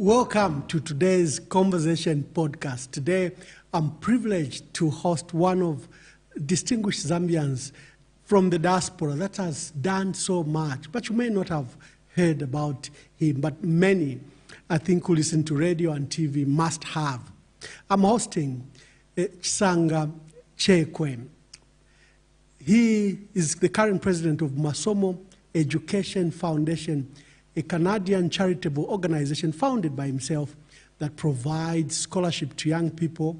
Welcome to today's Conversation podcast. Today, I'm privileged to host one of distinguished Zambians from the diaspora that has done so much, but you may not have heard about him, but many, I think, who listen to radio and TV must have. I'm hosting Chisanga Puta-Chekwe. He is the current president of Masomo Education Foundation, a Canadian charitable organization founded by himself that provides scholarship to young people,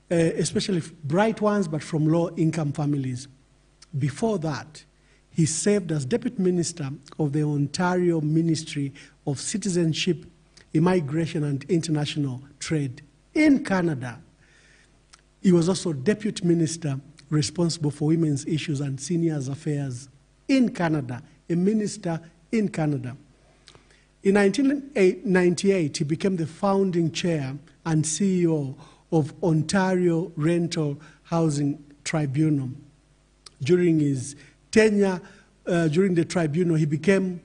especially bright ones, but from low-income families. Before that, he served as Deputy Minister of the Ontario Ministry of Citizenship, Immigration and International Trade in Canada. He was also Deputy Minister responsible for women's issues and seniors affairs in Canada, a minister in Canada. In 1998, he became the founding chair and CEO of Ontario Rental Housing Tribunal. During his tenure during the tribunal, he became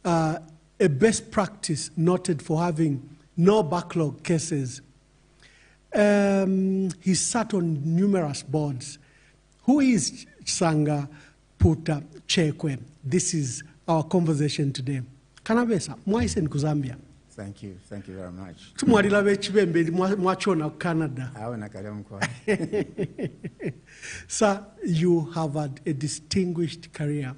a best practice noted for having no backlog cases. He sat on numerous boards. Who is Chisanga Puta-Chekwe? This is our conversation today. Kanabesa, mwaise ni Zambia. Thank you very much. Tumwadila bechibembe mwachona Canada. Sir, you have had a distinguished career.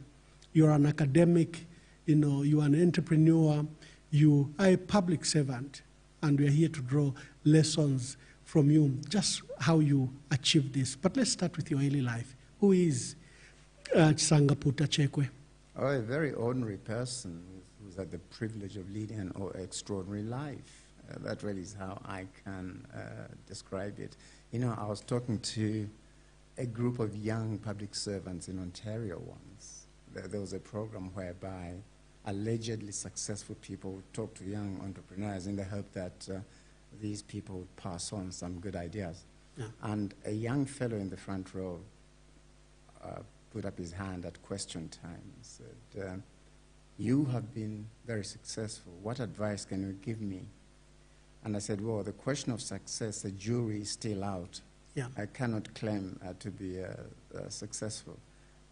You're an academic, you are an entrepreneur, you are a public servant, and we are here to draw lessons from you, just how you achieved this. But let's start with your early life. Who is Chisanga Puta-Chekwe? Oh, a very ordinary person who's had the privilege of leading an extraordinary life. That really is how I can describe it. I was talking to a group of young public servants in Ontario once. There was a program whereby allegedly successful people would talk to young entrepreneurs in the hope that these people would pass on some good ideas. Yeah. And a young fellow in the front row put up his hand at question time and said, you have been very successful. What advice can you give me? And I said, well, the question of success, the jury is still out. Yeah. I cannot claim to be successful.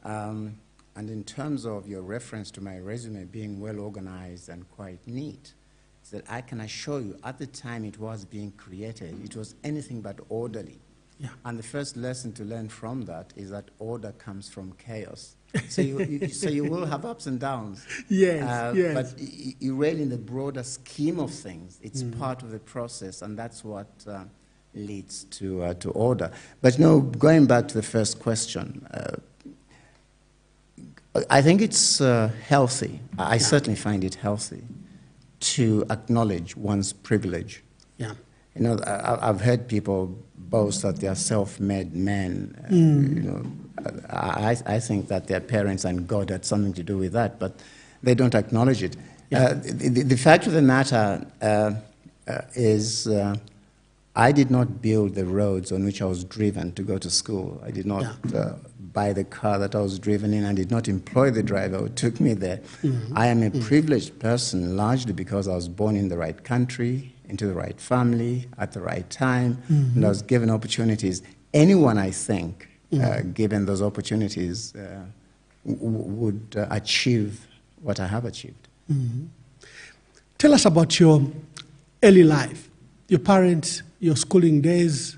And in terms of your reference to my resume being well organized and quite neat, I said, I can assure you, at the time it was being created, it was anything but orderly. Yeah. And the first lesson to learn from that is that order comes from chaos. So you will have ups and downs. Yes, yes. But you really, in the broader scheme of things, it's part of the process, and that's what leads to order. But going back to the first question, I think it's healthy. I certainly find it healthy to acknowledge one's privilege. Yeah. I've heard people boast that they are self-made men. I think that their parents and God had something to do with that, but they don't acknowledge it. Yeah. The fact of the matter is I did not build the roads on which I was driven to go to school. I did not buy the car that I was driven in. I did not employ the driver who took me there. I am a privileged person largely because I was born in the right country, into the right family, at the right time, and I was given opportunities. Anyone, I think, given those opportunities, would achieve what I have achieved. Tell us about your early life, your parents, your schooling days,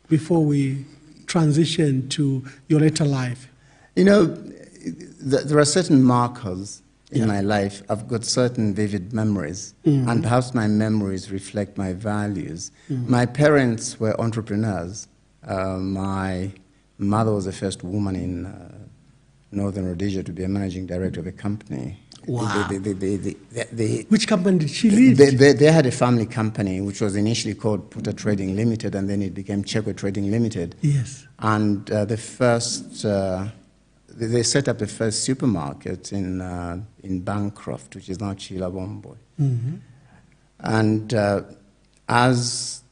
before we transition to your later life. There are certain markers in my life. I've got certain vivid memories, and perhaps my memories reflect my values. My parents were entrepreneurs. My mother was the first woman in Northern Rhodesia to be a managing director of a company. Wow. Which company did she lead? They had a family company which was initially called Puta Trading Limited, and then it became Chekwe Trading Limited. Yes. And they set up the first supermarket in Bancroft, which is now Chilabomboy. And as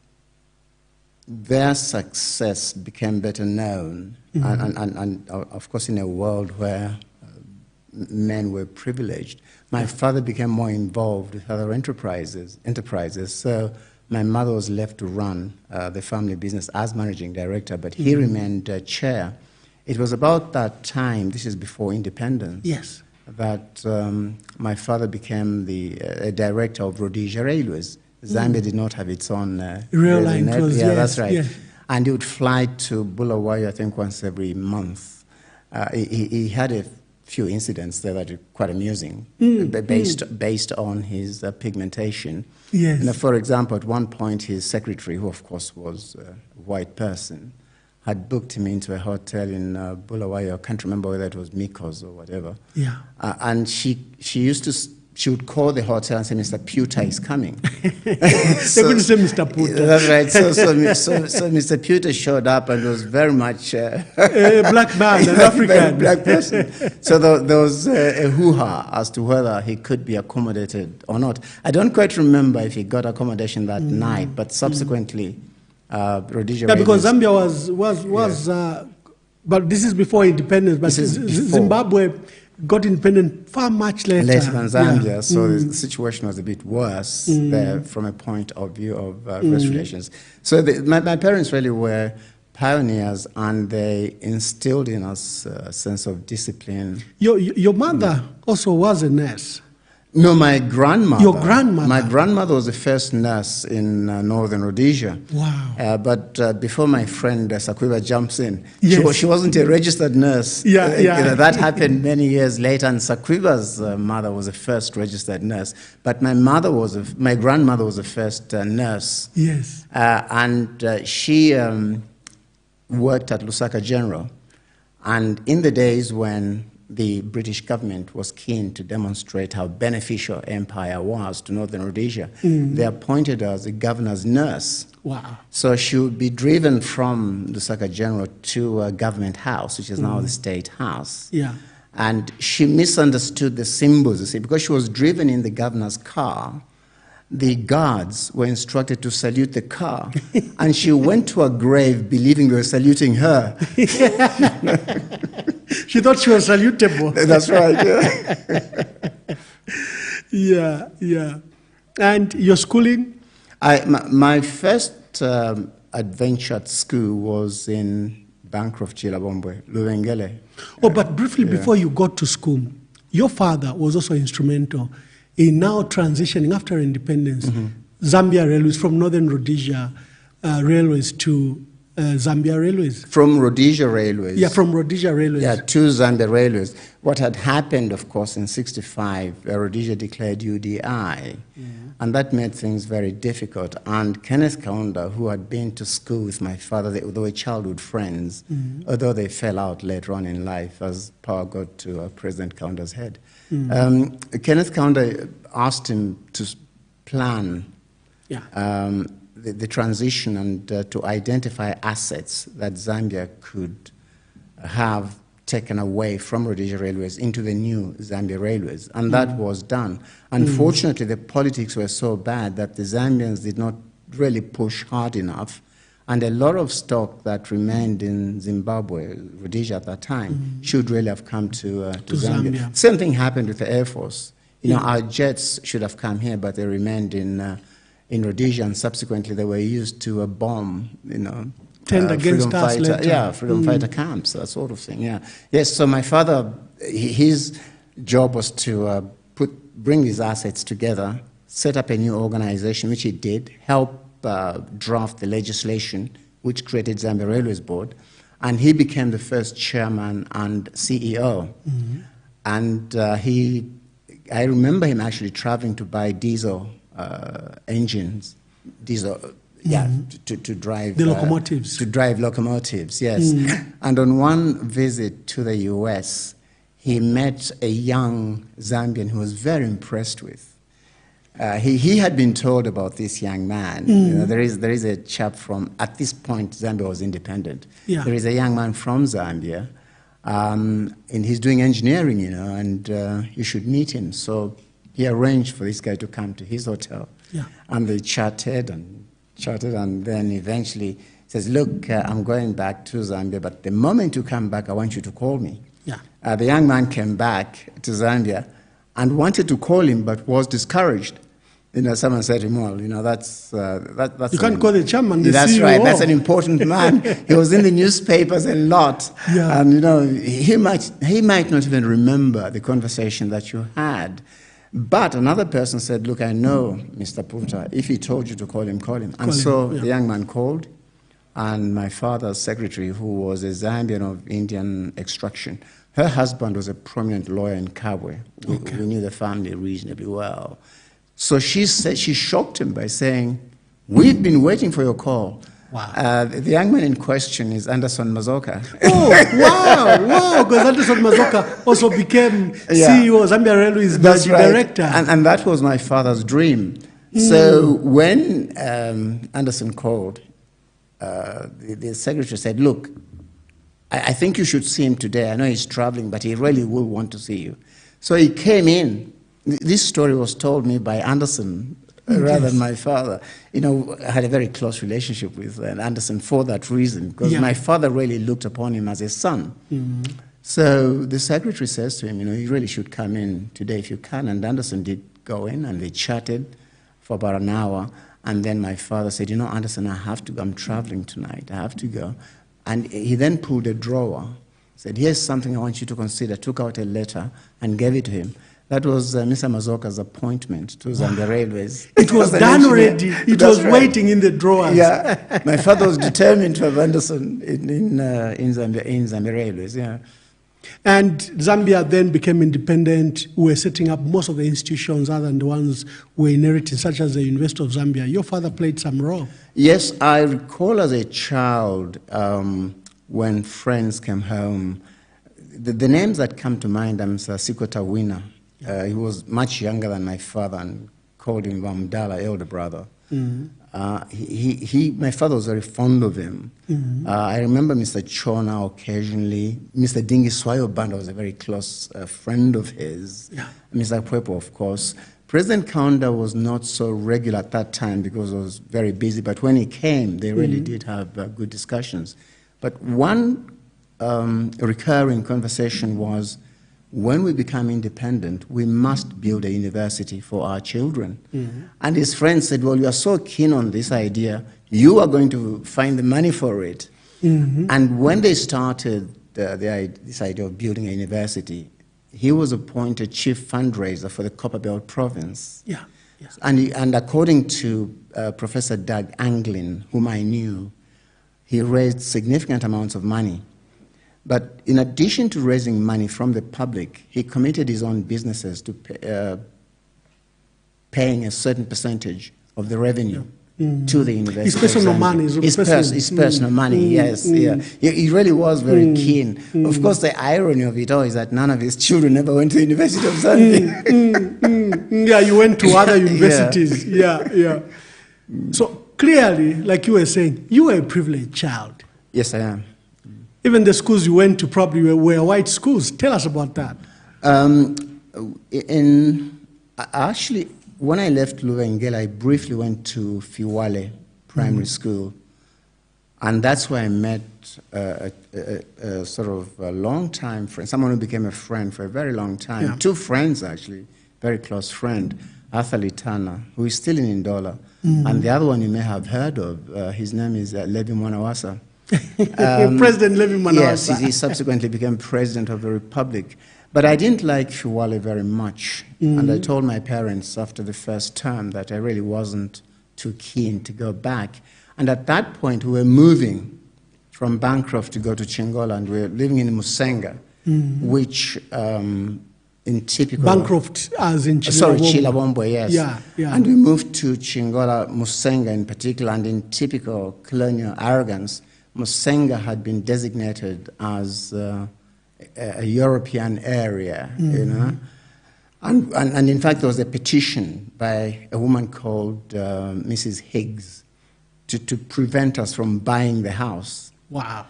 their success became better known, and of course in a world where men were privileged. My father became more involved with other enterprises. So my mother was left to run the family business as managing director, but he remained chair. It was about that time, this is before independence, yes, that my father became the director of Rhodesia Railways. Zambia did not have its own rail line. Yeah, yes, that's right. Yes. And he would fly to Bulawayo, I think, once every month. He had a few incidents there that are quite amusing, based on his pigmentation. Yes. And, for example, at one point, his secretary, who of course was a white person, had booked him into a hotel in Bulawayo. I can't remember whether it was Mikos or whatever. Yeah. And she would call the hotel and say, Mr. Puta is coming. They wouldn't say Mr. Puta. That's right. So Mr. Puta showed up and was very much a black man, an African. Black person. So there was a hoo-ha as to whether he could be accommodated or not. I don't quite remember if he got accommodation that night, but subsequently, Rhodesia. Yeah, because Zambia was but this is before independence, but Zimbabwe got independent far much later. Later than Zambia, so the situation was a bit worse there from a point of view of race relations. So my parents really were pioneers, and they instilled in us a sense of discipline. Your mother also was a nurse. No, my grandmother. Your grandmother? My grandmother was the first nurse in northern Rhodesia. Wow. But before my friend Sakwiba jumps in, yes. she wasn't a registered nurse. Yeah. That happened many years later, and Sakwiba's mother was the first registered nurse. But my grandmother was the first nurse. Yes. And she worked at Lusaka General. And in the days when the British government was keen to demonstrate how beneficial empire was to northern Rhodesia, they appointed her as the governor's nurse. Wow. So she would be driven from Lusaka General to a government house, which is now the State House. Yeah. And she misunderstood the symbols, you see, because she was driven in the governor's car. The guards were instructed to salute the car, and she went to a grave believing they were saluting her. She thought she was salutable. That's right, yeah. Yeah. And your schooling? My first adventure at school was in Bancroft, Chilabombwe, Luvengele. Oh, but briefly before you got to school, your father was also instrumental in now transitioning after independence, Zambia Railways from Northern Rhodesia Railways to Zambia Railways. From Rhodesia Railways. Yeah, from Rhodesia Railways. Yeah, to Zambia Railways. What had happened, of course, in '65, Rhodesia declared UDI, and that made things very difficult. And Kenneth Kaunda, who had been to school with my father, they were childhood friends, although they fell out later on in life as power got to President Kaunda's head. Kenneth Kaunda asked him to plan the transition and to identify assets that Zambia could have taken away from Rhodesia Railways into the new Zambia Railways, and that was done. Unfortunately, the politics were so bad that the Zambians did not really push hard enough, and a lot of stock that remained in Zimbabwe, Rhodesia at that time, should really have come to Zambia. Same thing happened with the Air Force. You know, our jets should have come here, but they remained in Rhodesia, and subsequently they were used to bomb, against us later. Yeah, freedom fighter camps, that sort of thing. Yeah, yes. So my father, his job was to bring these assets together, set up a new organization, which he did, help draft the legislation which created Zambia Railways Board, and he became the first chairman and CEO. And I remember him actually traveling to buy diesel engines, to drive the locomotives. To drive locomotives, yes. And on one visit to the U.S., he met a young Zambian who was very impressed with. He had been told about this young man. There is a chap from, at this point, Zambia was independent. Yeah. There is a young man from Zambia, and he's doing engineering, and you should meet him. So he arranged for this guy to come to his hotel. Yeah. And they chatted, and then eventually says, look, I'm going back to Zambia, but the moment you come back, I want you to call me. Yeah. The young man came back to Zambia and wanted to call him, but was discouraged. Someone said to him, well, that's... you can't call the chairman, the That's CEO. right, that's an important man. He was in the newspapers a lot. Yeah. And, he might not even remember the conversation that you had. But another person said, look, I know Mr. Puta. If he told you to call him, call him. And the young man called, and my father's secretary, who was a Zambian of Indian extraction, her husband was a prominent lawyer in Kabwe. We knew the family reasonably well. So she said, she shocked him by saying, we've been waiting for your call. Wow. The young man in question is Anderson Mazoka. Oh, wow, because Anderson Mazoka also became CEO, Zambia Railways director. And that was my father's dream. So when Anderson called, the secretary said, look, I think you should see him today. I know he's traveling, but he really will want to see you. So he came in. This story was told me by Anderson rather than my father. I had a very close relationship with Anderson for that reason, because my father really looked upon him as a son. So the secretary says to him, you really should come in today if you can. And Anderson did go in, and they chatted for about an hour. And then my father said, Anderson, I have to go. I'm traveling tonight. I have to go. And he then pulled a drawer, said, here's something I want you to consider, took out a letter and gave it to him. That was Mr. Mazoka's appointment to Zambia Railways. It was done already. It was waiting in the drawers. Yeah, my father was determined to have Anderson in Zambia Railways. Yeah, and Zambia then became independent. We were setting up most of the institutions other than the ones we inherited, such as the University of Zambia. Your father played some role. Yes, I recall as a child when friends came home. The names that come to mind, I'm Sikota Wina. He was much younger than my father, and called him Wamdala, elder brother. My father was very fond of him. I remember Mr. Chona occasionally. Mr. Dingiswayo Banda was a very close friend of his. Mr. Pwepo, of course. President Kaunda was not so regular at that time because he was very busy, but when he came, they really did have good discussions. But one recurring conversation was, when we become independent, we must build a university for our children. And his friends said, well, you are so keen on this idea, you are going to find the money for it. And when they started this idea of building a university, he was appointed chief fundraiser for the Copperbelt province. And according to Professor Doug Anglin, whom I knew, he raised significant amounts of money. But in addition to raising money from the public, he committed his own businesses to paying a certain percentage of the revenue to the university. His personal money. His personal money, yes. He really was very keen. Of course, the irony of it all is that none of his children ever went to the University of Zambia. Yeah, you went to other universities. So clearly, like you were saying, you were a privileged child. Yes, I am. Even the schools you went to probably were white schools. Tell us about that. Actually, when I left Luvengela, I briefly went to Fiwale Primary School. And that's where I met a sort of a long-time friend, someone who became a friend for a very long time. Two friends, actually, very close friend, Arthur Litana, who is still in Ndola. And the other one you may have heard of, his name is Levi Mwanawasa. President Levi Mwanawasa. Yes, he subsequently became president of the republic. But I didn't like Fiwale very much. And I told my parents after the first term that I really wasn't too keen to go back. And at that point, we were moving from Bancroft to go to Chingola, and we were living in Musenga, which in typical... Bancroft as in Chilabombo. Sorry, Chilabombo, yes. Yeah. And we moved to Chingola, Musenga in particular, and in typical colonial arrogance, Musenga had been designated as a European area, you know. And in fact, there was a petition by a woman called Mrs. Higgs to prevent us from buying the house. Wow.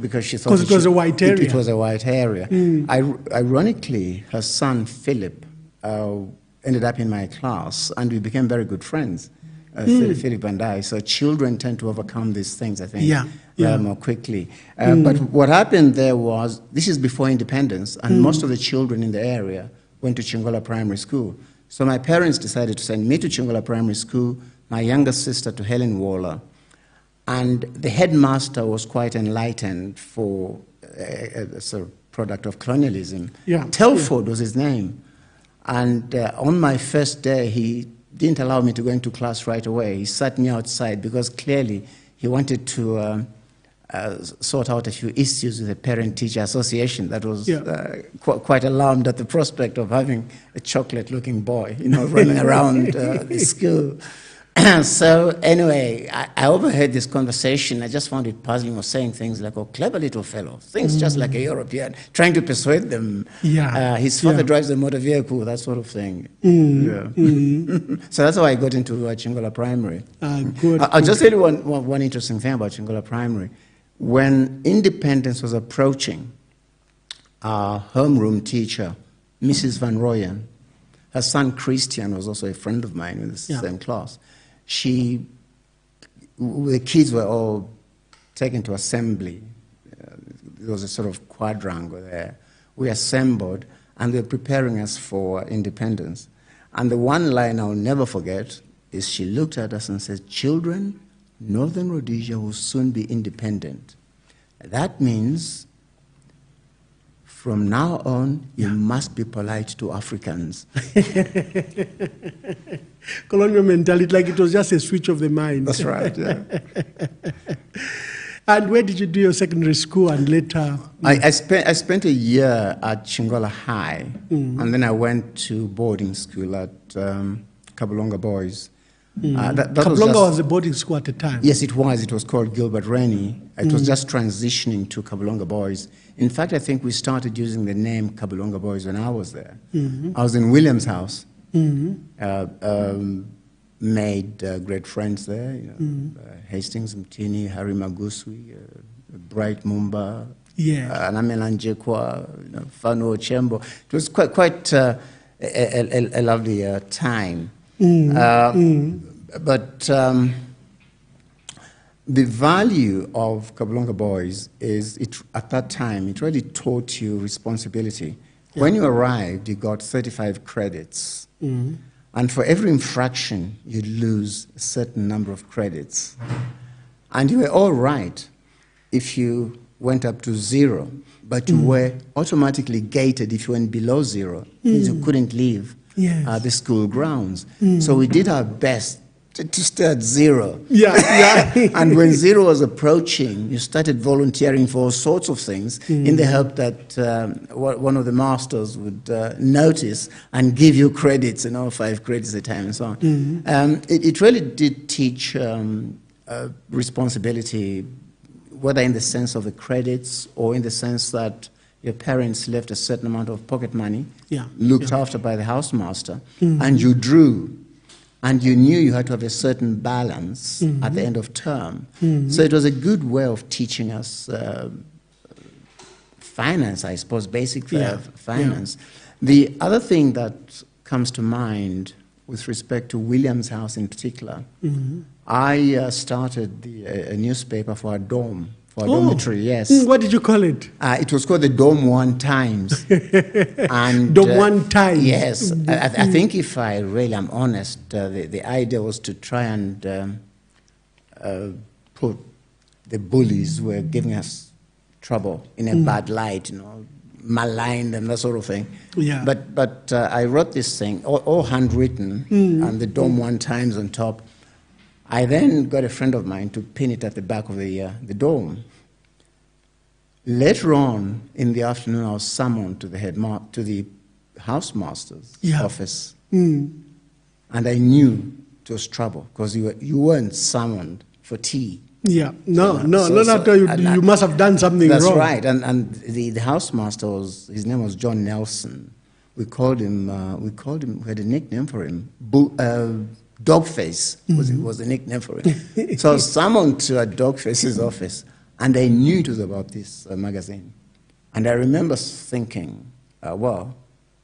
Because she thought it was a white area. It was a white area. Ironically, her son, Philip, ended up in my class, and we became very good friends. Philip and I. So children tend to overcome these things, I think, more quickly. But what happened there was, this is before independence, and most of the children in the area went to Chingola Primary School. So my parents decided to send me to Chingola Primary School, my younger sister to Helen Waller. And the headmaster was quite enlightened for a sort of product of colonialism. Telford was his name. And on my first day, he didn't allow me to go into class right away. He sat me outside because clearly he wanted to sort out a few issues with the Parent-Teacher Association that was quite alarmed at the prospect of having a chocolate-looking boy, running around the school. So anyway, I overheard this conversation. I just found it puzzling. He was saying things like, "Oh, clever little fellow," things just like a European, trying to persuade them. His father drives a motor vehicle, that sort of thing. So that's how I got into Chingola Primary. I'll just tell you one interesting thing about Chingola Primary. When independence was approaching, our homeroom teacher, Mrs. Van Rooyen, her son Christian was also a friend of mine in the same class. The kids were all taken to assembly. There was a sort of quadrangle there. We assembled, and they were preparing us for independence. And the one line I'll never forget is she looked at us and said, "Children, Northern Rhodesia will soon be independent. That means from now on, you must be polite to Africans." Colonial mentality, like it was just a switch of the mind. That's right, yeah. And where did you do your secondary school and later? I spent a year at Chingola High, and then I went to boarding school at Kabulonga Boys. Kabulonga was a boarding school at the time? Yes, it was. It was called Gilbert Rennie. It was just transitioning to Kabulonga Boys. In fact, I think we started using the name Kabulonga Boys when I was there. I was in William's house. Made great friends there. Hastings Mtini, Harry Maguswi, Bright Mumba, Anamela Njekwa, Fano Chembo. It was quite a lovely time. But the value of Kabulonga Boys is, at that time, it really taught you responsibility. When you arrived, you got 35 credits. And for every infraction, you'd lose a certain number of credits. And you were all right if you went up to 0, but you were automatically gated if you went below 0. You couldn't leave the school grounds. So we did our best to stay at 0. And when 0 was approaching, you started volunteering for all sorts of things in the hope that one of the masters would notice and give you credits, 5 credits a time and so on. It really did teach responsibility, whether in the sense of the credits or in the sense that your parents left a certain amount of pocket money, looked after by the housemaster, and you drew. And you knew you had to have a certain balance at the end of term. So it was a good way of teaching us finance, I suppose, basic finance. The other thing that comes to mind with respect to William's house in particular, I started a newspaper for our dorm. For a dormitory, yes. What did you call it? It was called the Dom One Times. And, Dom One Times. Yes. I think if I really am honest, the idea was to try and put the bullies who were giving us trouble in a bad light, maligned and that sort of thing. But I wrote this thing, all handwritten, and the Dom One Times on top. I then got a friend of mine to pin it at the back of the dome. Later on in the afternoon, I was summoned to the housemaster's office, and I knew it was trouble because you weren't summoned for tea. No, not after you must have done something wrong. That's right, and the housemaster his name was John Nelson. We called him. We had a nickname for him. Dogface was the nickname for it. So I was summoned to Dogface's office, and I knew it was about this magazine. And I remember thinking, well,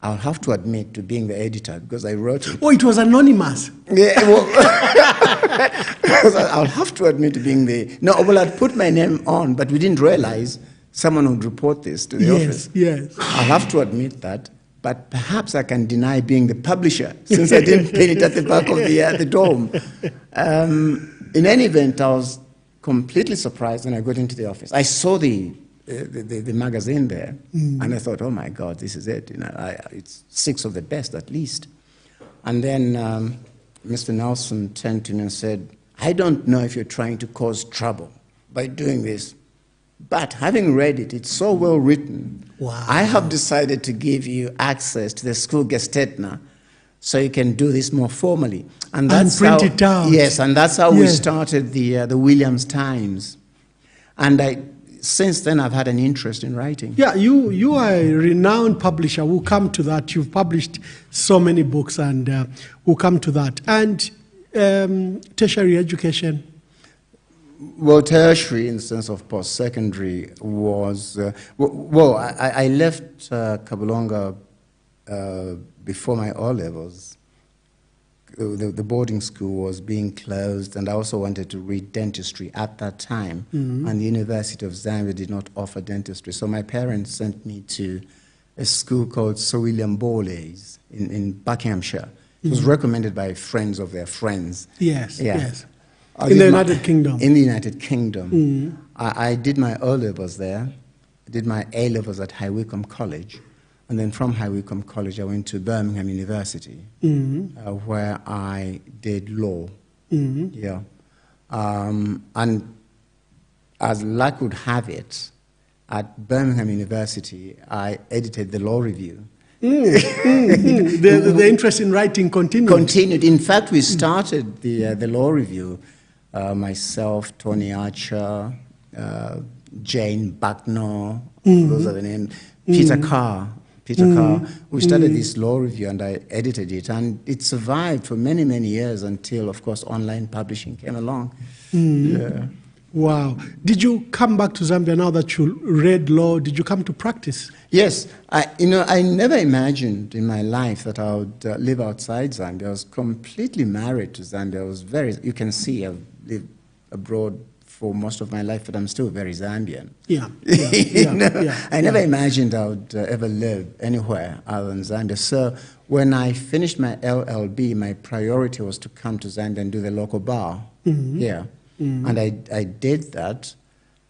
I'll have to admit to being the editor because I wrote it. Oh, it was anonymous. Yeah, well, I'll have to admit to being the... No, well, I'd put my name on, but we didn't realize someone would report this to the office. Yes. I'll have to admit that, but perhaps I can deny being the publisher, since I didn't pin it at the back of the dome. In any event, I was completely surprised when I got into the office. I saw the magazine there, and I thought, oh my God, this is it. It's 6 of the best at least. And then Mr. Nelson turned to me and said, I don't know if you're trying to cause trouble by doing this, but having read it, it's so well written. Wow. I have decided to give you access to the school Gestetner so you can do this more formally. And that's print it out. Yes, and that's how we started the Williams Times. And since then, I've had an interest in writing. Yeah, you are a renowned publisher. We'll come to that. You've published so many books, and we'll come to that. And tertiary education? Well, tertiary, in the sense of post-secondary, was... I left Kabulonga before my O-levels. The boarding school was being closed, and I also wanted to read dentistry at that time, and the University of Zambia did not offer dentistry. So my parents sent me to a school called Sir William Borlase in Buckinghamshire. It was recommended by friends of their friends. Yes, yeah. yes. In the United Kingdom. In the United Kingdom. I did my O-levels there. I did my A-levels at High Wycombe College. And then from High Wycombe College, I went to Birmingham University, where I did law. Yeah. And as luck would have it, at Birmingham University, I edited the law review. The interest in writing continued. Continued. In fact, we started the law review. Myself, Tony Archer, Jane Bucknor, those are the names. Peter Carr. We started this law review, and I edited it, and it survived for many, many years until, of course, online publishing came along. Yeah. Wow. Did you come back to Zambia now that you read law? Did you come to practice? Yes. I never imagined in my life that I would live outside Zambia. I was completely married to Zambia. I was you can see I've lived abroad for most of my life, but I'm still very Zambian. Yeah. I never imagined I would ever live anywhere other than Zambia. So when I finished my LLB, my priority was to come to Zambia and do the local bar here. And I did that.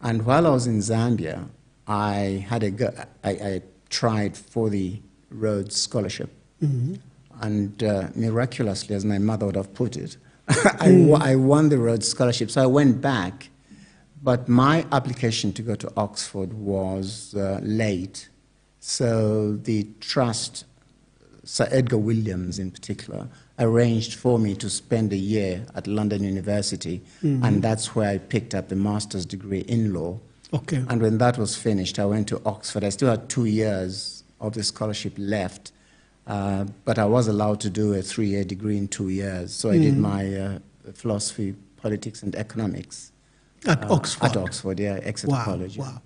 And while I was in Zambia, I tried for the Rhodes Scholarship. And miraculously, as my mother would have put it, I won the Rhodes Scholarship. So I went back. But my application to go to Oxford was late. So the trust, Sir Edgar Williams in particular, arranged for me to spend a year at London University, and that's where I picked up the master's degree in law. Okay. And when that was finished, I went to Oxford. I still had 2 years of the scholarship left, but I was allowed to do a 3-year degree in 2 years. So I did my philosophy, politics, and economics. At Oxford? At Oxford, yeah, Exeter College. Wow.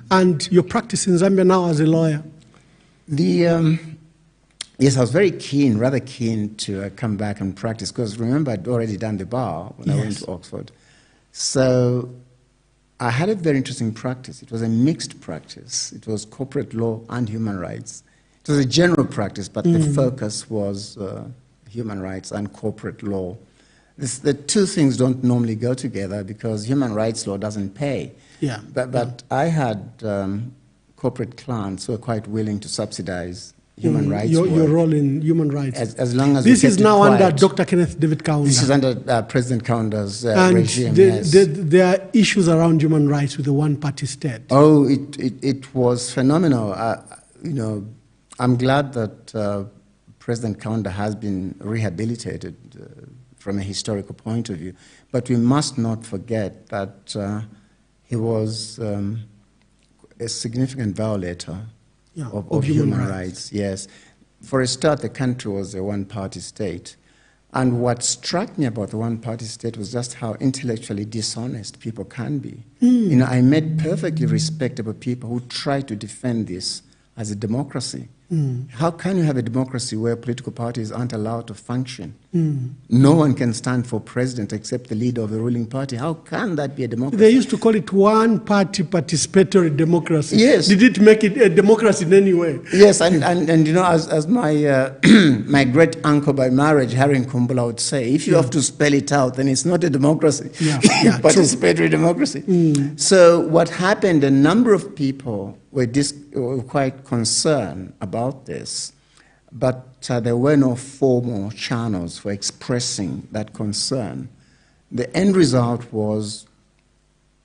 And you're practicing in Zambia now as a lawyer? Yes, I was very keen, rather keen to come back and practice, because remember, I'd already done the bar when I went to Oxford. So I had a very interesting practice. It was a mixed practice. It was corporate law and human rights. It was a general practice, but the focus was human rights and corporate law. The two things don't normally go together because human rights law doesn't pay. Yeah. But I had corporate clients who were quite willing to subsidize human rights your role in human rights. As long as this is now under Dr. Kenneth David Kaunda. This is under President Kaunda's regime, there are issues around human rights with the one-party state. Oh, it was phenomenal. I'm glad that President Kaunda has been rehabilitated from a historical point of view. But we must not forget that he was a significant violator of human rights. Yes. For a start, the country was a one-party state. And what struck me about the one-party state was just how intellectually dishonest people can be. I met perfectly respectable people who try to defend this as a democracy. How can you have a democracy where political parties aren't allowed to function? No one can stand for president except the leader of the ruling party. How can that be a democracy? They used to call it one-party participatory democracy. Yes. Did it make it a democracy in any way? Yes, and you know, as my my great uncle by marriage, Harry Nkumbula, would say, if you have to spell it out, then it's not a democracy. Participatory democracy. So what happened, a number of people were quite concerned about this, but there were no formal channels for expressing that concern. The end result was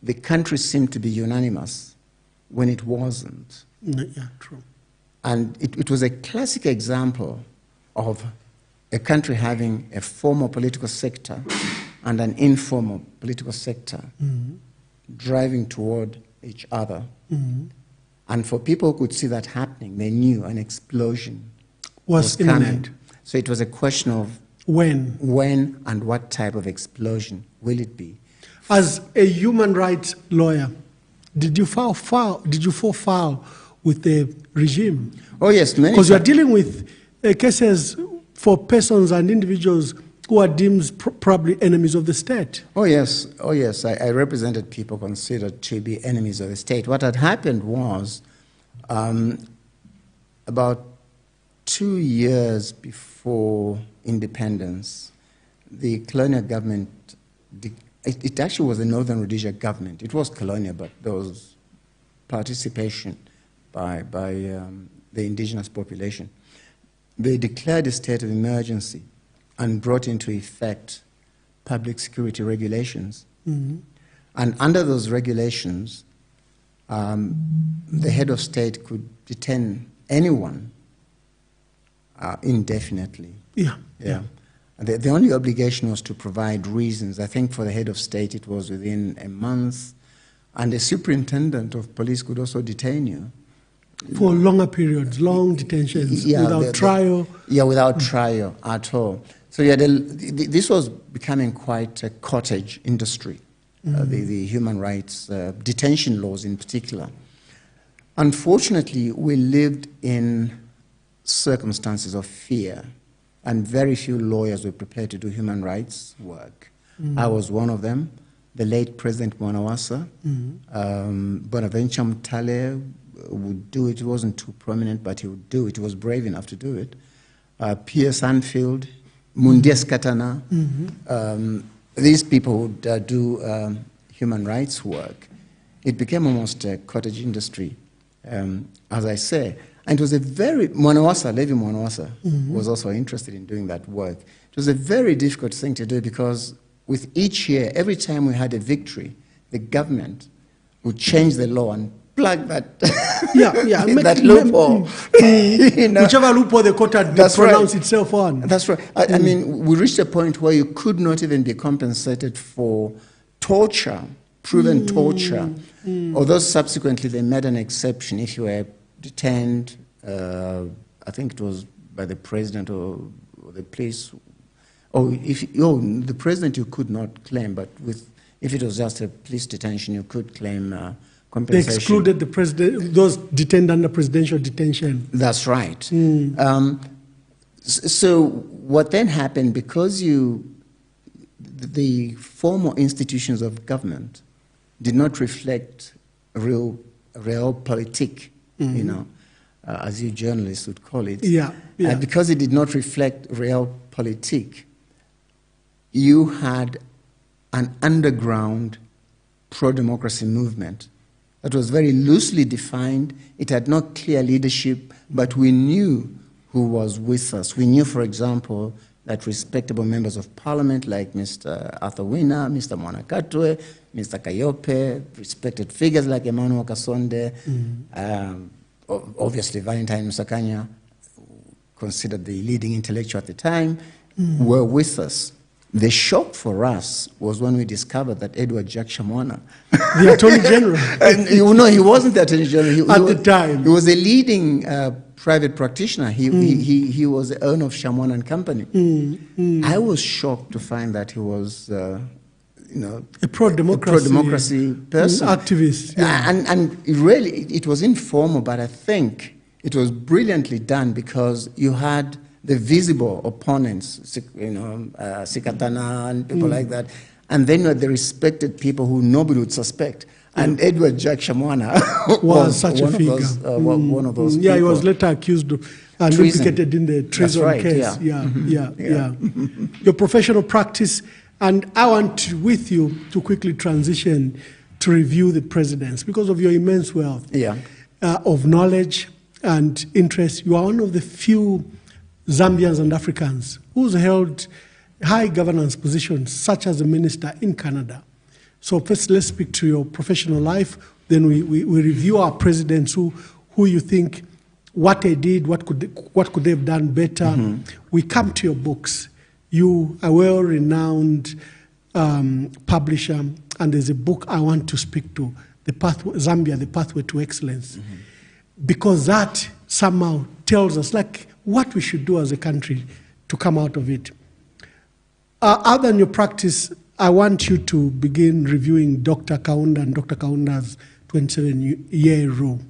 the country seemed to be unanimous when it wasn't. Yeah, true. And it was a classic example of a country having a formal political sector and an informal political sector driving toward each other. And for people who could see that happening, they knew an explosion was coming. So it was a question of when and what type of explosion will it be. As a human rights lawyer, did you fall foul with the regime? Oh yes, because you are dealing with cases for persons and individuals who are deemed probably enemies of the state. Oh yes, I represented people considered to be enemies of the state. What had happened was about 2 years before independence, the colonial government, it actually was the Northern Rhodesia government. It was colonial, but there was participation by the indigenous population. They declared a state of emergency and brought into effect public security regulations. And under those regulations, the head of state could detain anyone indefinitely. Yeah. The only obligation was to provide reasons. I think for the head of state it was within a month, and the superintendent of police could also detain you. For longer periods, long detentions, without trial? Without trial at all. So this was becoming quite a cottage industry, the human rights, detention laws in particular. Unfortunately, we lived in circumstances of fear, and very few lawyers were prepared to do human rights work. I was one of them. The late President Mwanawasa, Bonaventure Mutale would do it. It wasn't too prominent, but he would do it. He was brave enough to do it. Pierce Anfield, Mundies Katana, these people would do human rights work. It became almost a cottage industry, as I say. And it was a very, Levi Mwanawasa was also interested in doing that work. It was a very difficult thing to do because with each year, every time we had a victory, the government would change the law and plug that, that loophole. Whichever loophole the court had pronounced itself on. That's right. I mean, we reached a point where you could not even be compensated for torture, proven torture, although subsequently they made an exception if you were detained, I think it was by the president or the police. The president you could not claim, but if it was just a police detention, you could claim compensation. They excluded the president, those detained under presidential detention. That's right. So what then happened, because the formal institutions of government did not reflect realpolitik, as you journalists would call it. Because it did not reflect realpolitik, you had an underground pro-democracy movement that was very loosely defined. It had no clear leadership, but we knew who was with us. We knew, for example, that respectable members of parliament like Mr. Arthur Wina, Mr. Mwanakatwe, Mr. Kayope, respected figures like Emmanuel Kasonde, obviously Valentine Musakanya, considered the leading intellectual at the time, were with us. The shock for us was when we discovered that Edward Jack Shamwana, the Attorney General, he wasn't the Attorney General. At the time. He was a leading private practitioner. He was the owner of Shamwana and Company. I was shocked to find that he was, a pro-democracy person. Activist. And it was informal, but I think it was brilliantly done because you had the visible opponents, Sikatana and people like that, and then you had the respected people who nobody would suspect. And Edward Jack Shamwana was such a figure. One of those people. Yeah, he was later accused of and implicated in the treason case. Yeah. Your professional practice, and I want with you to quickly transition to review the presidents because of your immense wealth of knowledge and interest. You are one of the few Zambians and Africans who's held high governance positions, such as a minister in Canada. So first, let's speak to your professional life. Then we review our presidents, who you think, what they did, what could they have done better. We come to your books. You are a well-renowned publisher, and there's a book I want to speak to, Zambia, The Pathway to Excellence, because that somehow tells us like what we should do as a country to come out of it. Other than your practice, I want you to begin reviewing Dr. Kaunda and Dr. Kaunda's 27-year rule.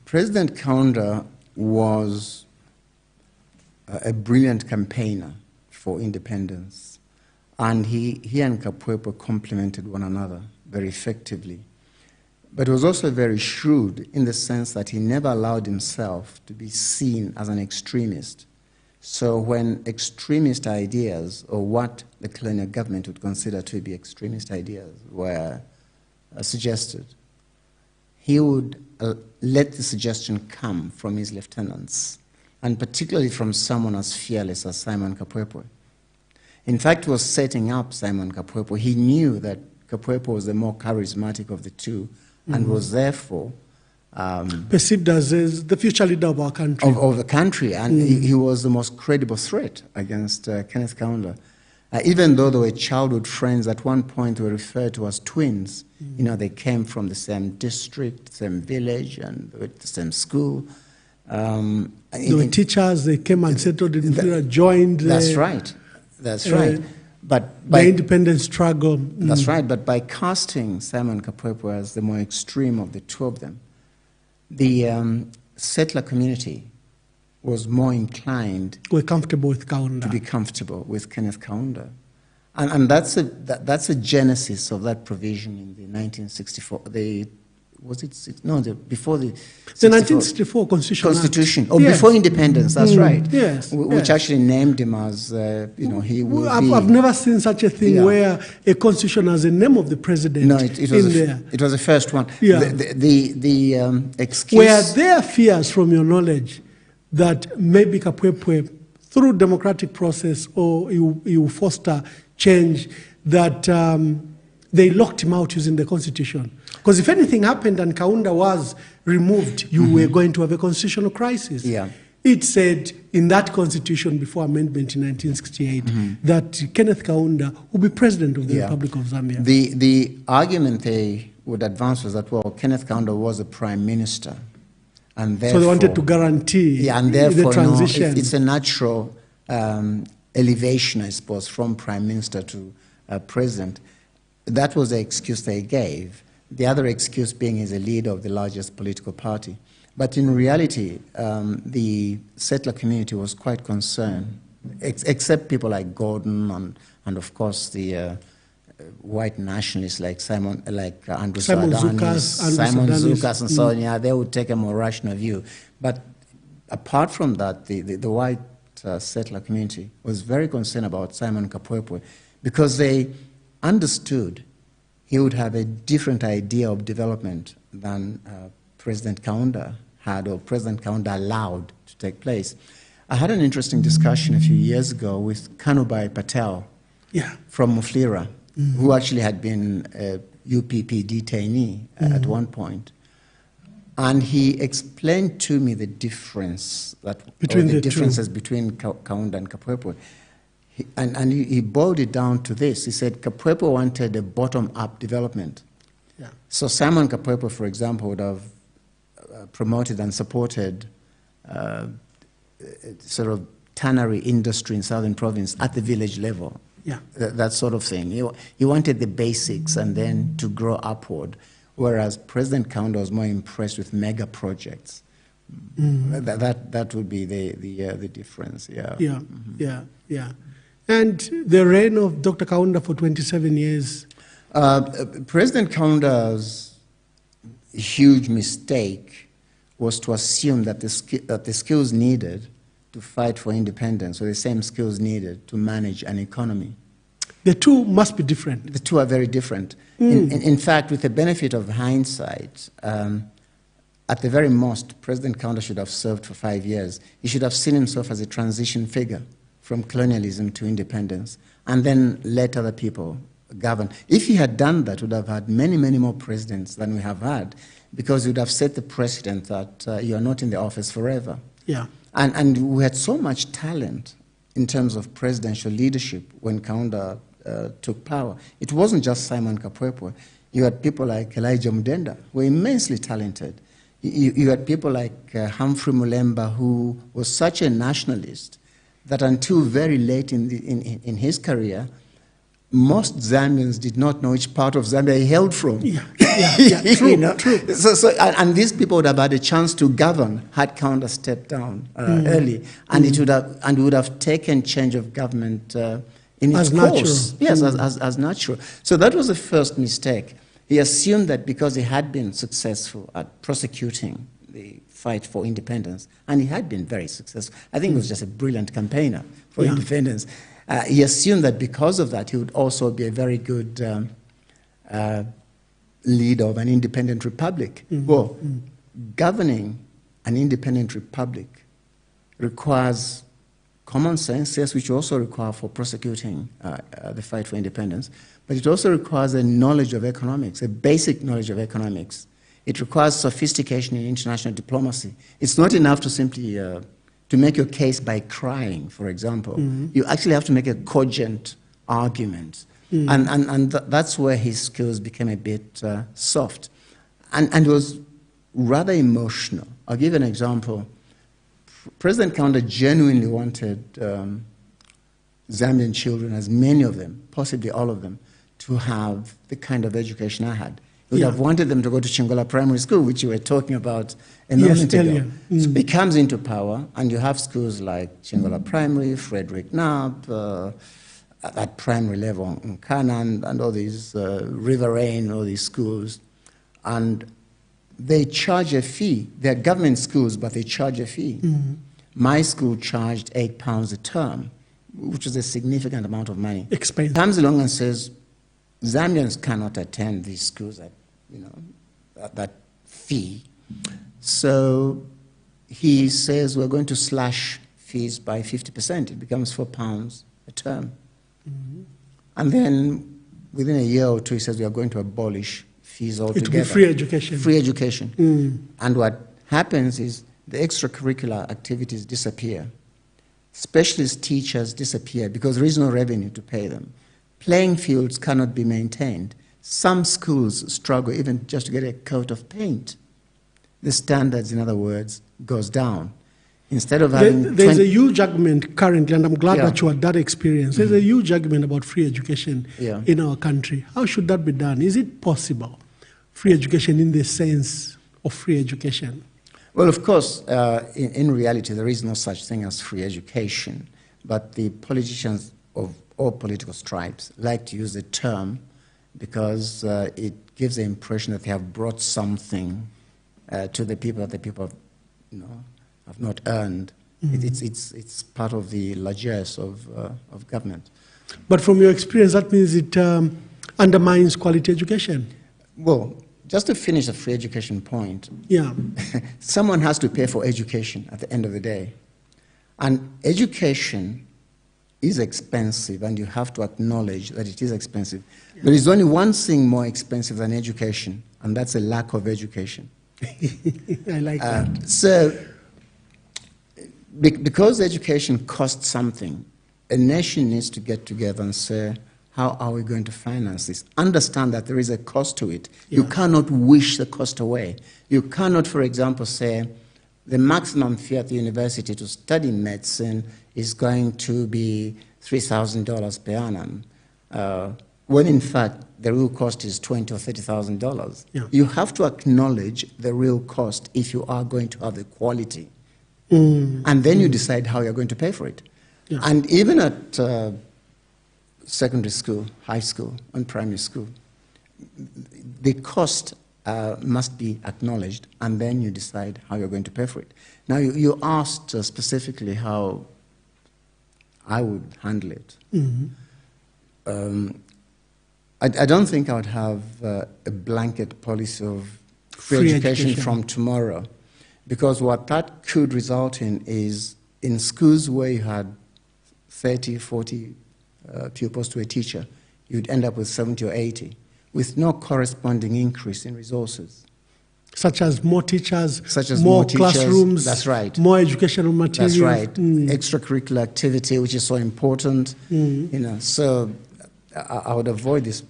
President Kaunda was a brilliant campaigner for independence, and he and Kapwepo complemented one another very effectively. But he was also very shrewd in the sense that he never allowed himself to be seen as an extremist. So when extremist ideas, or what the colonial government would consider to be extremist ideas, were suggested, he would let the suggestion come from his lieutenants, and particularly from someone as fearless as Simon Kapwepo. In fact, he was setting up Simon Kapwepo. He knew that Kapwepo was the more charismatic of the two, and was therefore perceived as the future leader of our country. Of the country, and he was the most credible threat against Kenneth Kaunda. Even though they were childhood friends, at one point were referred to as twins. You know, they came from the same district, same village, and they went to the same school. They were teachers, they came and settled in Florida, joined That's right. But by the independence struggle. That's right, but by casting Simon Kapwepo as the more extreme of the two of them, the settler community was more inclined to be comfortable with Kenneth Kaunda. And that's a genesis of that provision in the 1964, before the 1964 Constitution. Before independence, that's right. Yes. Which actually named him as, he would be... I've never seen such a thing where a constitution has a name of the president it was the first one. Yeah. The excuse... Were there fears from your knowledge that maybe Kapwepo, through democratic process or you foster change, that they locked him out using the constitution? Because if anything happened and Kaunda was removed, you were going to have a constitutional crisis. Yeah. It said in that constitution before amendment in 1968 that Kenneth Kaunda would be president of the Republic of Zambia. The argument they would advance was that, well, Kenneth Kaunda was a prime minister. And therefore, so they wanted to guarantee the transition. It's a natural elevation, I suppose, from prime minister to president. That was the excuse they gave. The other excuse being he's a leader of the largest political party. But in reality, the settler community was quite concerned, except people like Gordon and of course the white nationalists like Andrew Sadanis, Simon Zukas, and so on. Yeah, they would take a more rational view. But apart from that, the white settler community was very concerned about Simon Kapwepo because they understood he would have a different idea of development than President Kaunda had, or President Kaunda allowed to take place. I had an interesting discussion a few years ago with Kanubai Patel from Muflira, who actually had been a UPP detainee at one point. And he explained to me the difference, differences between Kaunda and Kapwepo. And he boiled it down to this. He said Kapwepo wanted a bottom-up development. Yeah. So Simon Kapwepo, for example, would have promoted and supported sort of tannery industry in Southern Province at the village level. Yeah. That sort of thing. He wanted the basics and then to grow upward, whereas President Kaunda was more impressed with mega projects, That would be the difference. Yeah. Yeah, yeah. And the reign of Dr. Kaunda for 27 years. President Kaunda's huge mistake was to assume that the skills needed to fight for independence were the same skills needed to manage an economy. The two must be different. The two are very different. In fact, with the benefit of hindsight, at the very most, President Kaunda should have served for 5 years. He should have seen himself as a transition figure from colonialism to independence, and then let other people govern. If he had done that, we would have had many, many more presidents than we have had, because he would have set the precedent that you are not in the office forever. Yeah. And we had so much talent in terms of presidential leadership when Kaunda took power. It wasn't just Simon Kapwepwe. You had people like Elijah Mudenda, who were immensely talented. You had people like Humphrey Mulemba, who was such a nationalist that until very late in his career, most Zambians did not know which part of Zambia he hailed from. Yeah, true, true. And these people would have had a chance to govern had Kaunda stepped down early, and we would have taken change of government in its course. Yes, as natural. So that was the first mistake. He assumed that because he had been successful at prosecuting the fight for independence, and he had been very successful. I think he was just a brilliant campaigner for independence. He assumed that because of that, he would also be a very good leader of an independent republic. Well, governing an independent republic requires common sense, yes, which you also require for prosecuting the fight for independence, but it also requires a knowledge of economics, a basic knowledge of economics. It requires sophistication in international diplomacy. It's not enough to simply to make your case by crying, for example. You actually have to make a cogent argument. And that's where his skills became a bit soft. And it was rather emotional. I'll give you an example. President Kaunda genuinely wanted Zambian children, as many of them, possibly all of them, to have the kind of education I had. He would have wanted them to go to Chingola Primary School, which you were talking about a moment ago. So he comes into power, and you have schools like Chingola Primary, Frederick Nab, at primary level, Nkana, and all these, Riverine, all these schools. And they charge a fee. They're government schools, but they charge a fee. My school charged £8 a term, which is a significant amount of money. Expensive. Comes along and says, Zambians cannot attend these schools at that fee. So he says, we're going to slash fees by 50%. It becomes £4 a term. And then within a year or two, he says, we are going to abolish fees altogether. It will be free education. Free education. And what happens is the extracurricular activities disappear. Specialist teachers disappear because there is no revenue to pay them. Playing fields cannot be maintained. Some schools struggle even just to get a coat of paint. The standards, in other words, goes down. Instead of having... There's a huge argument currently, and I'm glad that you had that experience. There's a huge argument about free education in our country. How should that be done? Is it possible? Free education in the sense of free education? Well, of course, in reality, there is no such thing as free education. But the politicians of all political stripes like to use the term because it gives the impression that they have brought something to the people that the people have not earned. It's part of the largesse of government. But from your experience, that means it undermines quality education. Well, just to finish the free education point, someone has to pay for education at the end of the day. And education is expensive, and you have to acknowledge that it is expensive. There is only one thing more expensive than education, and that's a lack of education. I like that. So, because education costs something, a nation needs to get together and say, how are we going to finance this? Understand that there is a cost to it. You cannot wish the cost away. You cannot, for example, say the maximum fee at the university to study medicine is going to be $3,000 per annum. when in fact the real cost is $20,000 or $30,000. Yeah. You have to acknowledge the real cost if you are going to have the quality. And then you decide how you're going to pay for it. Yeah. And even at secondary school, high school, and primary school, the cost must be acknowledged, and then you decide how you're going to pay for it. Now, you asked specifically how I would handle it. I don't think I would have a blanket policy of free education from tomorrow, because what that could result in is in schools where you had 30, 40 pupils to a teacher, you'd end up with 70 or 80, with no corresponding increase in resources. Such as more teachers, more classrooms, that's right. More educational materials. That's right. Extracurricular activity, which is so important. You know, so I would avoid this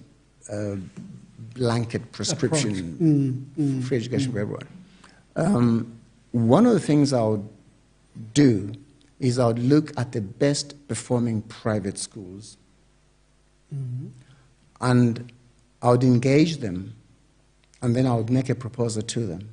blanket prescription free education for everyone. One of the things I would do is I would look at the best performing private schools and I would engage them, and then I would make a proposal to them.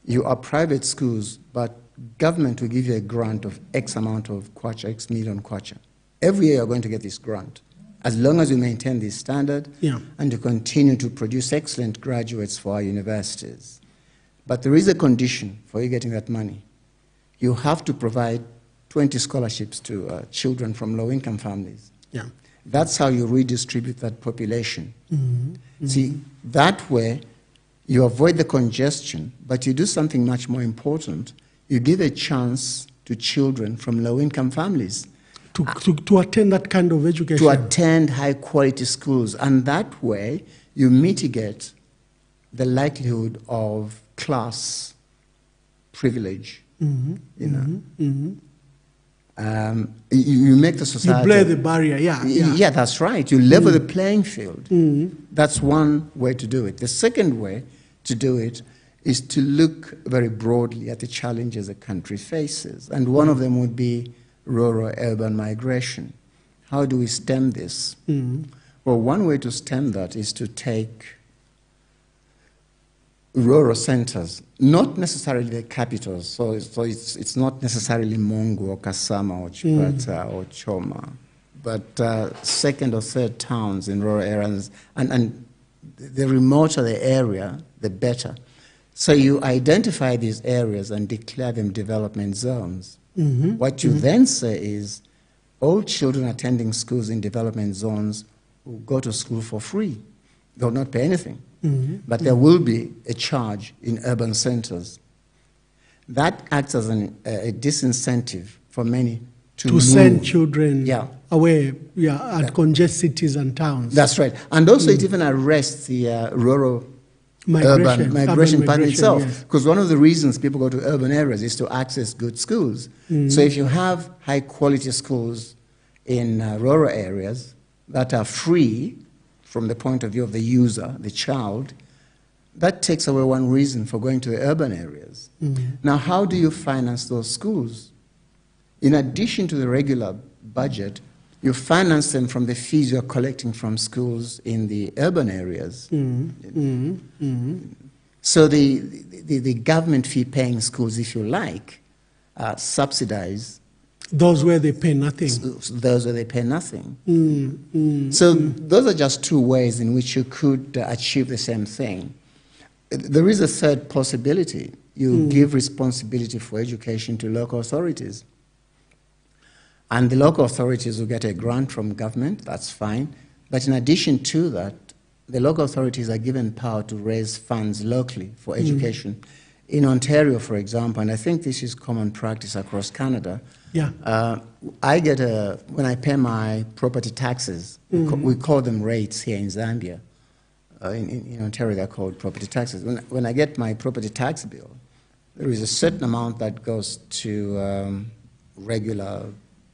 You are private schools, but government will give you a grant of X amount of kwacha, X million kwacha. Every year you're going to get this grant, as long as you maintain this standard and you continue to produce excellent graduates for our universities. But there is a condition for you getting that money. You have to provide 20 scholarships to children from low-income families. Yeah. That's how you redistribute that population. See, that way you avoid the congestion, but you do something much more important. You give a chance to children from low-income families to attend that kind of education. To attend high-quality schools. And that way you mitigate the likelihood of class privilege. You know. You make the society... You blur the barrier, Yeah, that's right. You level the playing field. That's one way to do it. The second way to do it is to look very broadly at the challenges a country faces. And one of them would be rural-urban migration. How do we stem this? Well, one way to stem that is to take rural centers, not necessarily the capitals, so it's not necessarily Mongo or Kasama or Chipata or Choma, but second or third towns in rural areas, and the remoter the area, the better. So you identify these areas and declare them development zones. What you then say is, all children attending schools in development zones will go to school for free. They'll not pay anything. But there will be a charge in urban centers. That acts as a disincentive for many to send children away at congested cities and towns. That's right. And also it even arrests the rural urban migration pattern itself. Because one of the reasons people go to urban areas is to access good schools. So if you have high-quality schools in rural areas that are free from the point of view of the user, the child, that takes away one reason for going to the urban areas. Now, how do you finance those schools? In addition to the regular budget, you finance them from the fees you're collecting from schools in the urban areas. So the government fee-paying schools, if you like, subsidize those where they pay nothing. Those where they pay nothing. So those are just two ways in which you could achieve the same thing. There is a third possibility. You give responsibility for education to local authorities. And the local authorities will get a grant from government, that's fine. But in addition to that, the local authorities are given power to raise funds locally for education. In Ontario, for example, and I think this is common practice across Canada, I get when I pay my property taxes, we call them rates here in Zambia. In Ontario, they're called property taxes. When I get my property tax bill, there is a certain amount that goes to regular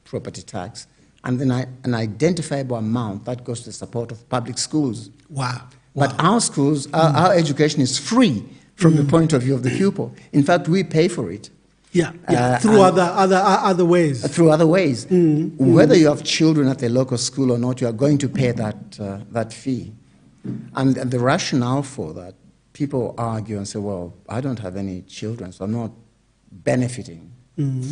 property tax, and then an identifiable amount that goes to the support of public schools. But our schools, our education is free from the point of view of the pupil. In fact, we pay for it. through other ways. Through other ways. Whether you have children at the local school or not, you are going to pay that fee. And the rationale for that, people argue and say, well, I don't have any children, so I'm not benefiting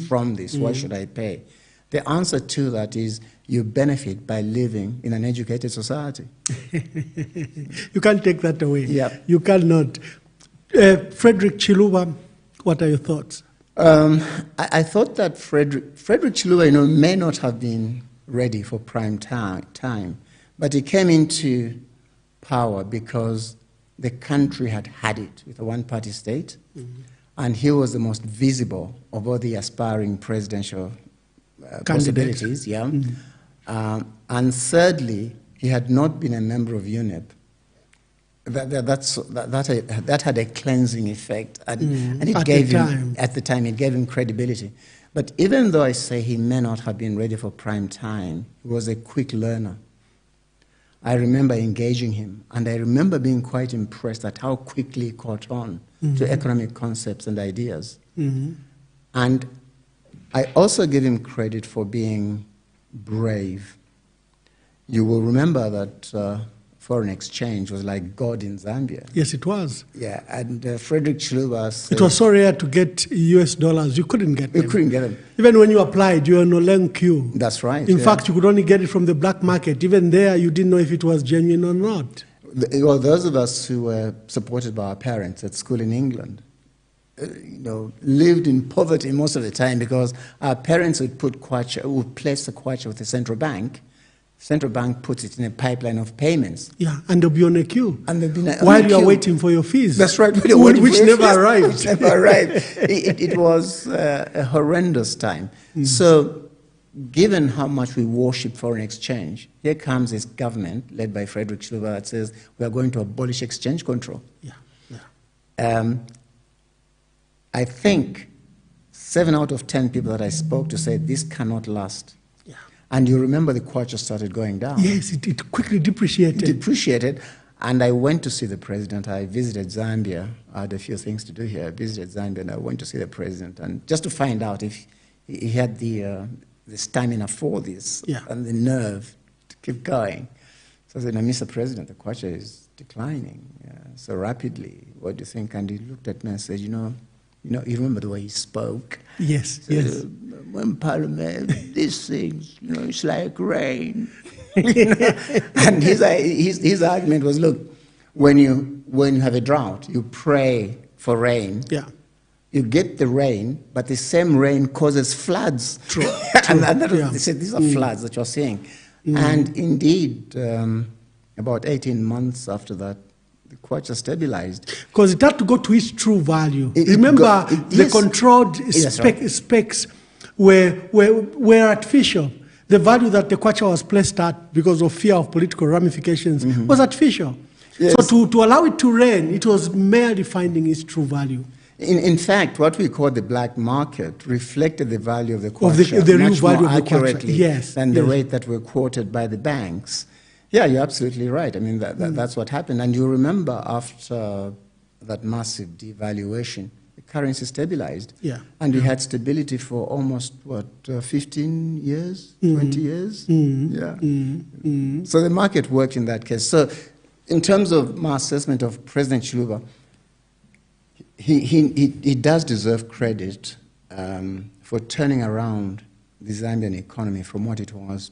from this. Why should I pay? The answer to that is you benefit by living in an educated society. You can't take that away. Yeah. You cannot. Frederick Chiluba, what are your thoughts? I thought that Frederick Chiluba, may not have been ready for prime time, but he came into power because the country had it with a one-party state, and he was the most visible of all the aspiring presidential possibilities. And thirdly, he had not been a member of UNEP. That had a cleansing effect, and it gave him, at the time, it gave him credibility. But even though I say he may not have been ready for prime time, he was a quick learner. I remember engaging him, and I remember being quite impressed at how quickly he caught on to economic concepts and ideas. And I also give him credit for being brave. You will remember that foreign exchange was like God in Zambia. Yes, it was. Yeah, and Frederick Chiluba said, it was so rare to get US dollars, you couldn't get them. You couldn't get them. Even when you applied, you were in a long queue. That's right. In fact, you could only get it from the black market. Even there, you didn't know if it was genuine or not. Well, those of us who were supported by our parents at school in England, lived in poverty most of the time because our parents would place the kwacha with the central bank. Central bank puts it in a pipeline of payments. Yeah, and they'll be on a queue. And they'll be while you're waiting for your fees. That's right. Which never arrived. Which never arrived. It was a horrendous time. So, given how much we worship foreign exchange, here comes this government led by Frederick Chiluba that says we are going to abolish exchange control. I think 7 out of 10 people that I spoke to said this cannot last. And you remember the kwacha started going down. Yes, it quickly depreciated. It depreciated. And I went to see the president. I visited Zambia. I had a few things to do here. I visited Zambia and I went to see the president, and just to find out if he had the stamina for this and the nerve to keep going. So I said, no, Mr. President, the kwacha is declining so rapidly. What do you think? And he looked at me and said, you remember the way he spoke? Yes, so, yes. When Parliament, these things, it's like rain. And his argument was, look, when you have a drought, you pray for rain. Yeah. You get the rain, but the same rain causes floods. True. and they said, these are floods that you're seeing. And indeed, about 18 months after that, the kwacha stabilized. Because it had to go to its true value. Remember, the controlled specs were artificial. The value that the kwacha was placed at because of fear of political ramifications was artificial. Yes. So to allow it to reign, it was merely finding its true value. In fact, what we call the black market reflected the value of the kwacha the real much value more of the accurately than the yes. rate that were quoted by the banks. Yeah, you're absolutely right. I mean, that's what happened. And you remember after that massive devaluation, the currency stabilized. Yeah. And we had stability for almost, 15 years, 20 years? So the market worked in that case. So in terms of my assessment of President Chiluba, he does deserve credit for turning around the Zambian economy from what it was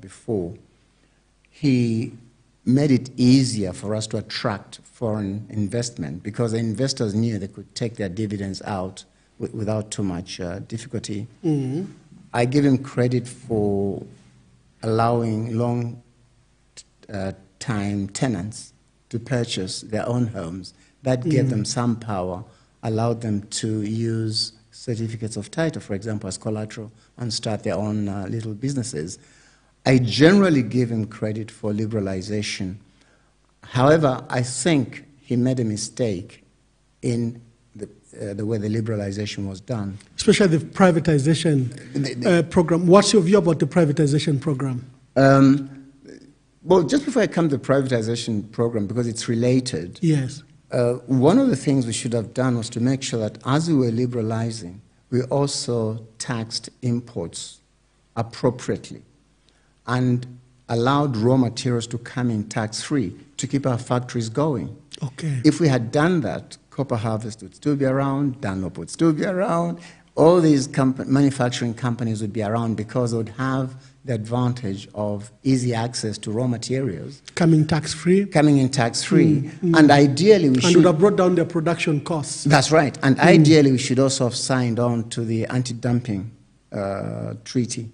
before. He made it easier for us to attract foreign investment because the investors knew they could take their dividends out without too much difficulty. I give him credit for allowing long-time tenants to purchase their own homes. That gave them some power, allowed them to use certificates of title, for example, as collateral, and start their own little businesses. I generally give him credit for liberalization. However, I think he made a mistake in the way the liberalization was done. Especially the privatization program. What's your view about the privatization program? Well, just before I come to the privatization program, because it's related, yes. One of the things we should have done was to make sure that as we were liberalizing, we also taxed imports appropriately and allowed raw materials to come in tax-free to keep our factories going. Okay. If we had done that, Copper Harvest would still be around, Dunlop would still be around, all these manufacturing companies would be around because they would have the advantage of easy access to raw materials. Coming tax-free? Coming in tax-free. And ideally we should... And would have brought down their production costs. That's right. And ideally we should also have signed on to the anti-dumping treaty.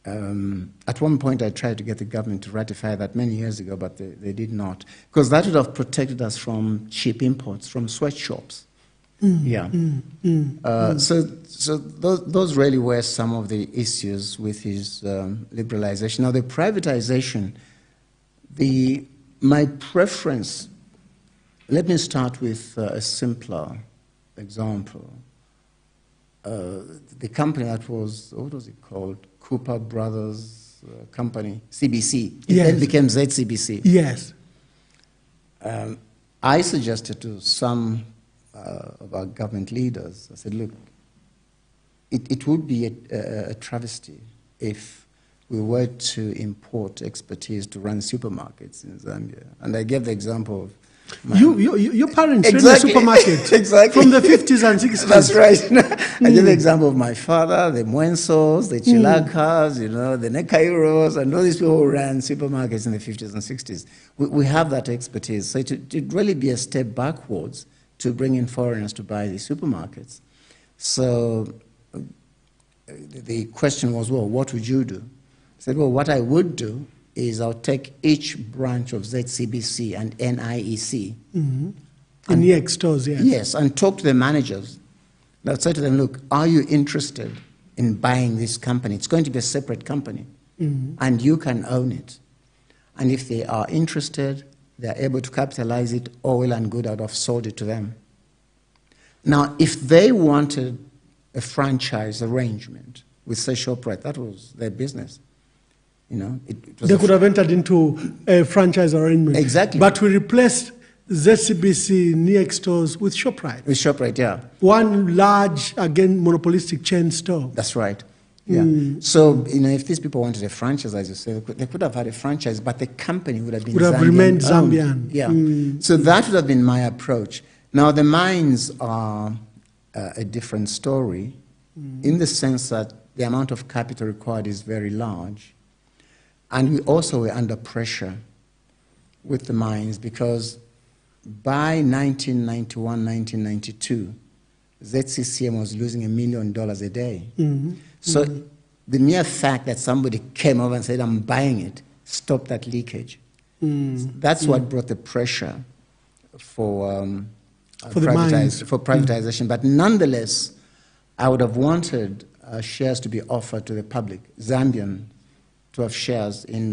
At one point I tried to get the government to ratify that many years ago, but they did not. Because that would have protected us from cheap imports, from sweatshops. So those really were some of the issues with his liberalization. Now the privatization, my preference, let me start with a simpler example. The company that was, what was it called? Cooper Brothers Company, CBC. It then became ZCBC. Yes. I suggested to some of our government leaders, I said, look, it would be a travesty if we were to import expertise to run supermarkets in Zambia. And I gave the example of your parents ran a supermarket exactly. From the 50s and 60s. That's right. I give the example of my father, the Mwensos, the Chilakas, the Nekairos, and all these people who ran supermarkets in the 50s and 60s. We have that expertise. So it would really be a step backwards to bring in foreigners to buy these supermarkets. So the question was, well, what would you do? I said, well, what I would do is I'll take each branch of ZCBC and NIEC. And the stores, yes. Yes, and talk to the managers. I'll say to them, look, are you interested in buying this company? It's going to be a separate company, and you can own it. And if they are interested, they're able to capitalize it, all well and good, I'd have sold it to them. Now, if they wanted a franchise arrangement with say ShopRite, that was their business. They could have entered into a franchise arrangement. Exactly. But we replaced ZCBC NEX stores with ShopRite. With ShopRite, yeah. One large, again, monopolistic chain store. That's right. Yeah. So, if these people wanted a franchise, as you say, they could have had a franchise, but the company would have been remained Zambian. Yeah. So that would have been my approach. Now, the mines are a different story in the sense that the amount of capital required is very large. And we also were under pressure with the mines because by 1991, 1992, ZCCM was losing $1 million a day. So the mere fact that somebody came over and said, I'm buying it, stopped that leakage. That's what brought the pressure for privatization. But nonetheless, I would have wanted shares to be offered to the public, Zambian, to have shares in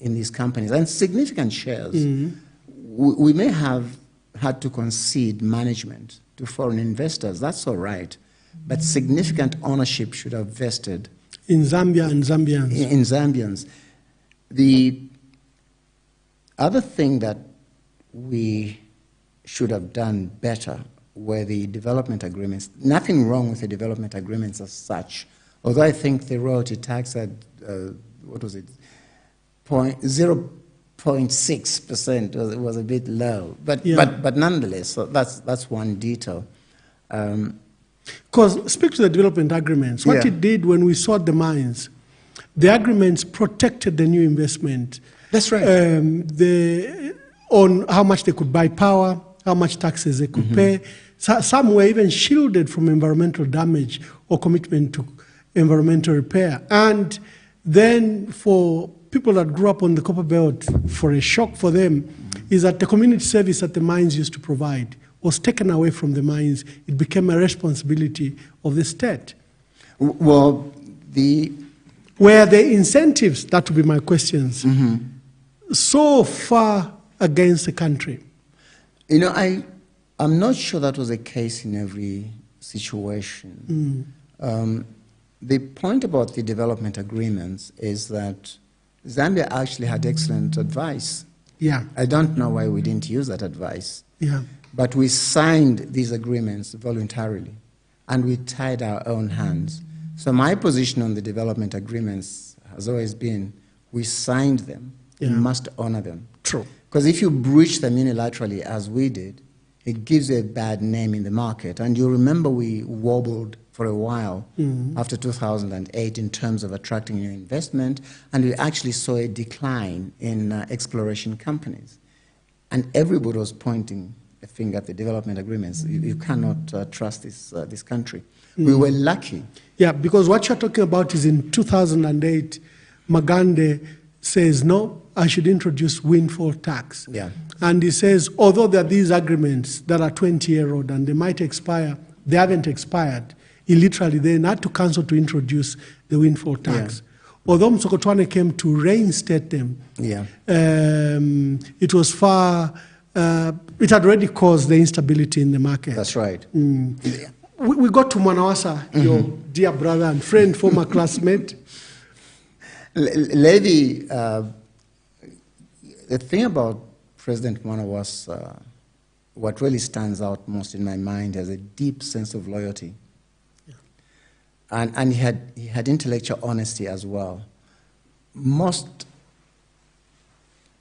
these companies, and significant shares. We may have had to concede management to foreign investors. That's all right. But significant ownership should have vested in Zambia and Zambians. In Zambians. The other thing that we should have done better were the development agreements. Nothing wrong with the development agreements as such, although I think the royalty tax had, 0.6% was a bit low. But nonetheless, so that's one detail. Because, speak to the development agreements. What it did when we sought the mines, the agreements protected the new investment. That's right. On how much they could buy power, how much taxes they could pay. So, some were even shielded from environmental damage or commitment to environmental repair. And then for people that grew up on the copper belt, for a shock for them, is that the community service that the mines used to provide was taken away from the mines. It became a responsibility of the state. Well, were the incentives, that would be my questions, so far against the country? I'm not sure that was the case in every situation. The point about the development agreements is that Zambia actually had excellent advice. Yeah. I don't know why we didn't use that advice. Yeah. But we signed these agreements voluntarily. and we tied our own hands. So my position on the development agreements has always been, we signed them, we must honor them. True. Because if you breach them unilaterally, as we did, it gives you a bad name in the market. And you remember we wobbled for a while after 2008 in terms of attracting new investment, and we actually saw a decline in exploration companies. And everybody was pointing a finger at the development agreements. You cannot trust this country. We were lucky. Yeah, because what you're talking about is in 2008, Magande says, no, I should introduce windfall tax. Yeah. And he says, although there are these agreements that are 20-year-old and they might expire, they haven't expired. He literally then had to cancel to introduce the windfall tax. Yeah. Although Msokotwane came to reinstate them, it was far, it had already caused the instability in the market. That's right. We got to Mwanawasa, your dear brother and friend, former classmate. Levy, the thing about President Mwanawasa, what really stands out most in my mind is a deep sense of loyalty. Yeah. And he had intellectual honesty as well. Most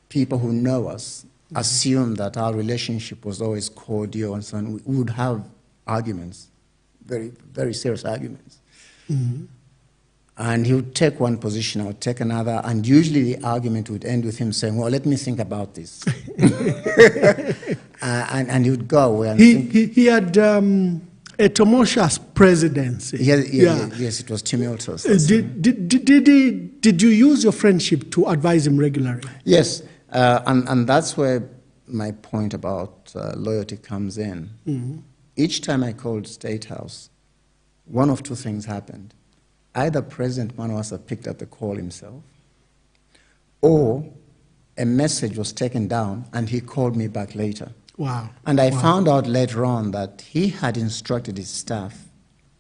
people who know us assume that our relationship was always cordial and so on. We would have arguments, very, very serious arguments. And he would take one position, I would take another, and usually the argument would end with him saying, well, let me think about this. And he would go away. And he had a tumultuous presidency. Yes, it was tumultuous. Did you use your friendship to advise him regularly? Yes, and that's where my point about loyalty comes in. Each time I called State House, one of two things happened. Either President Mwanawasa picked up the call himself, or a message was taken down and he called me back later. Wow. And I found out later on that he had instructed his staff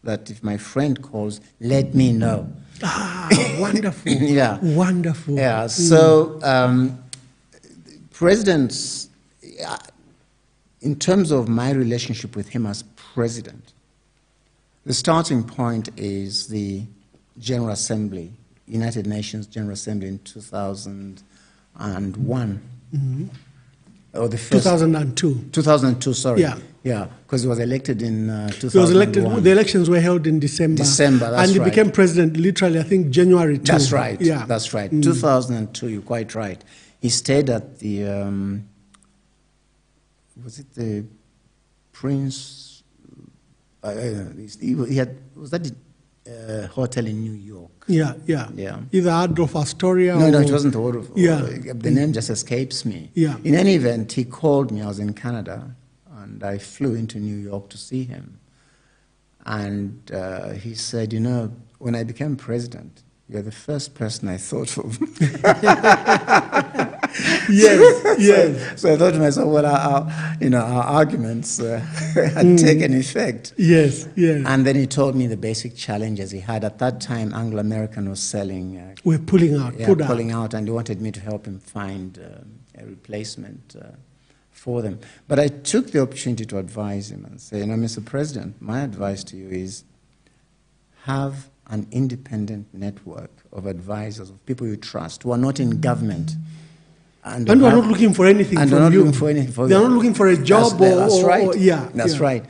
that if my friend calls, let me know. Ah, wonderful. Yeah. Wonderful. Yeah, so presidents, in terms of my relationship with him as president, the starting point is the General Assembly, United Nations General Assembly in 2001. Or the first 2002. 2002, sorry. Yeah, because he was elected in 2001. He was elected. The elections were held in December. That's and he became president literally, I think, January 2. That's right. Yeah, that's right. 2002. You're quite right. He stayed at the was it the Prince? He had, was that the hotel in New York? Yeah. Either Adolf Astoria No, it wasn't Adolf. The name just escapes me. Yeah. In any event, he called me. I was in Canada, and I flew into New York to see him. And he said, you know, when I became president, you're the first person I thought of. Yes. So I thought to myself, well, our arguments had taken effect. Yes. And then he told me the basic challenges he had. At that time, Anglo-American was selling. We're pulling out. Pulling out, and he wanted me to help him find a replacement for them. But I took the opportunity to advise him and say, you know, Mr. President, my advice to you is have an independent network of advisors, of people you trust, who are not in government. And who are not looking for anything from you. They're not looking for anything. They're not looking for a job. That's right. That's right.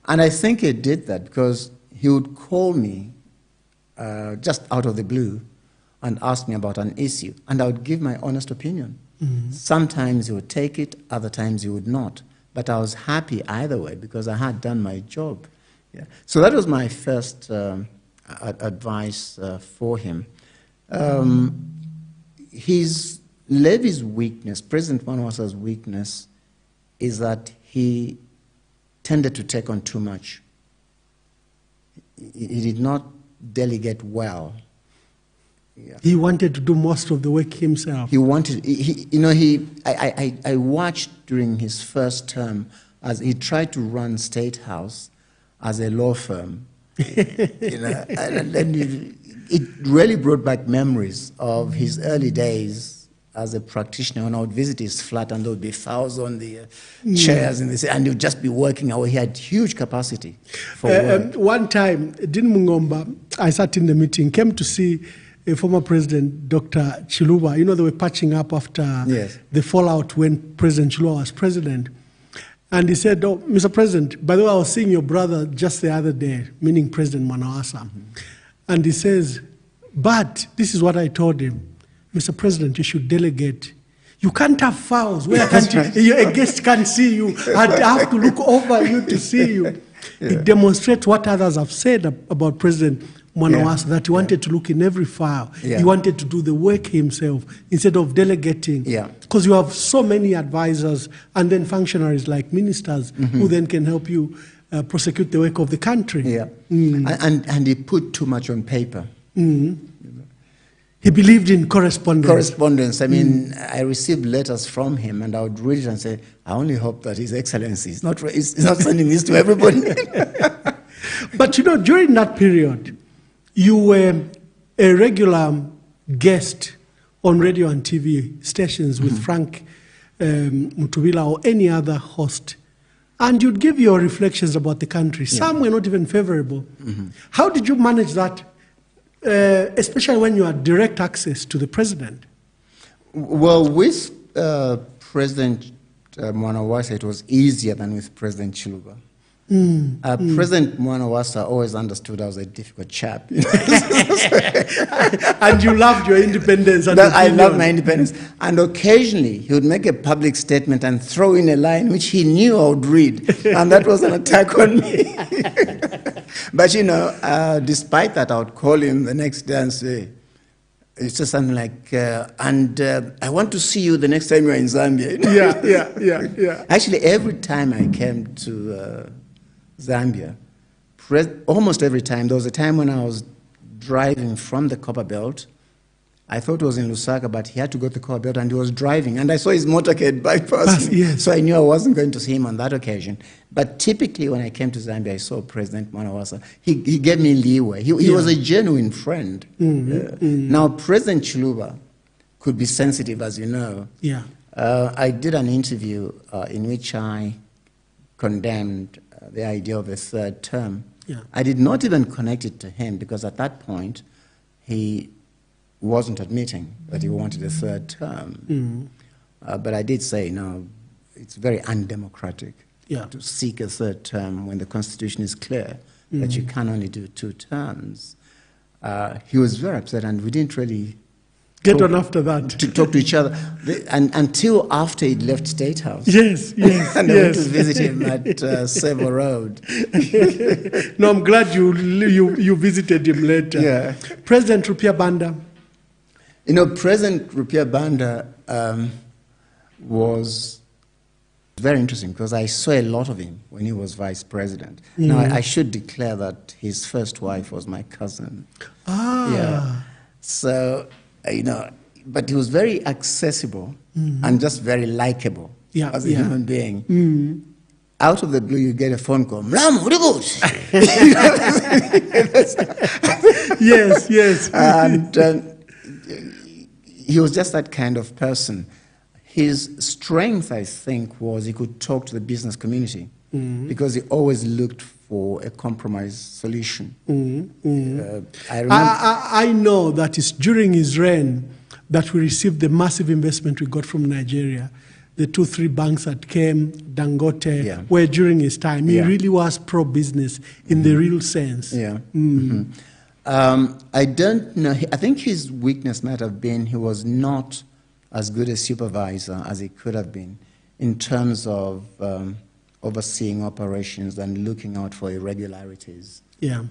And I think he did that because he would call me just out of the blue and ask me about an issue, and I would give my honest opinion. Sometimes he would take it, other times he would not. But I was happy either way because I had done my job. Yeah. So that was my first advice for him. Levy's weakness, President Mwanawasa's weakness, is that he tended to take on too much. He did not delegate well. Yeah. He wanted to do most of the work himself. He wanted, I watched during his first term as he tried to run State House as a law firm. And then it really brought back memories of his early days as a practitioner, when I would visit his flat, and there would be fouls on the chairs, and he would just be working away. He had huge capacity for work. One time, Dean Mwamba, I sat in the meeting, came to see a former president, Dr. Chiluba. You know, they were patching up after the fallout when President Chiluba was president. And he said, "Oh, Mr. President, by the way, I was seeing your brother just the other day," meaning President Mwanawasa. And he says, "But this is what I told him. Mr. President, you should delegate. You can't have fouls where a guest can't see you. I have to look over you to see you." It demonstrates what others have said about President Mwanawasa, that he wanted to look in every file. He wanted to do the work himself instead of delegating. Because you have so many advisors and then functionaries like ministers who then can help you prosecute the work of the country. And he put too much on paper. He believed in correspondence. I mean, I received letters from him, and I would read it and say, "I only hope that His Excellency is not sending this to everybody." But you know, during that period, you were a regular guest on radio and TV stations with Frank Mutubila or any other host, and you'd give your reflections about the country. Some were not even favorable. How did you manage that, especially when you had direct access to the president? Well, with President Mwanawasa, it was easier than with President Chiluba. President Mwanawasa always understood I was a difficult chap. And you loved your independence. And I loved my independence. And occasionally, he would make a public statement and throw in a line which he knew I would read. And that was an attack on me. But, you know, despite that, I would call him the next day and say, it's just something like, I want to see you the next time you're in Zambia. Yeah. Actually, every time I came to Zambia, almost every time, there was a time when I was driving from the Copper Belt. I thought it was in Lusaka, but he had to go to the Copper Belt, and he was driving, and I saw his motorcade bypass me. So I knew I wasn't going to see him on that occasion. But typically, when I came to Zambia, I saw President Mwanawasa. He gave me leeway. He was a genuine friend. Now, President Chiluba could be sensitive, as you know. I did an interview in which I condemned the idea of a third term. I did not even connect it to him, because at that point, he wasn't admitting that he wanted a third term. But I did say, no, it's very undemocratic to seek a third term when the Constitution is clear that you can only do 2 terms. He was very upset, and we didn't really get on after that to talk to each other until after he'd left State House. And I went to visit him at Savo Road. No, I'm glad you visited him later. President Rupia Banda. You know, President Rupia Banda was very interesting, because I saw a lot of him when he was vice president. Now, I should declare that his first wife was my cousin. So, you know, but he was very accessible and just very likable as a human being. Out of the blue, you get a phone call. Mlam, what Yes. And he was just that kind of person. His strength, I think, was he could talk to the business community, because he always looked for a compromise solution. I know that it's during his reign that we received the massive investment we got from Nigeria. The 2-3 banks that came, Dangote, were during his time. He really was pro-business in the real sense. I don't know. I think his weakness might have been he was not as good a supervisor as he could have been in terms of overseeing operations and looking out for irregularities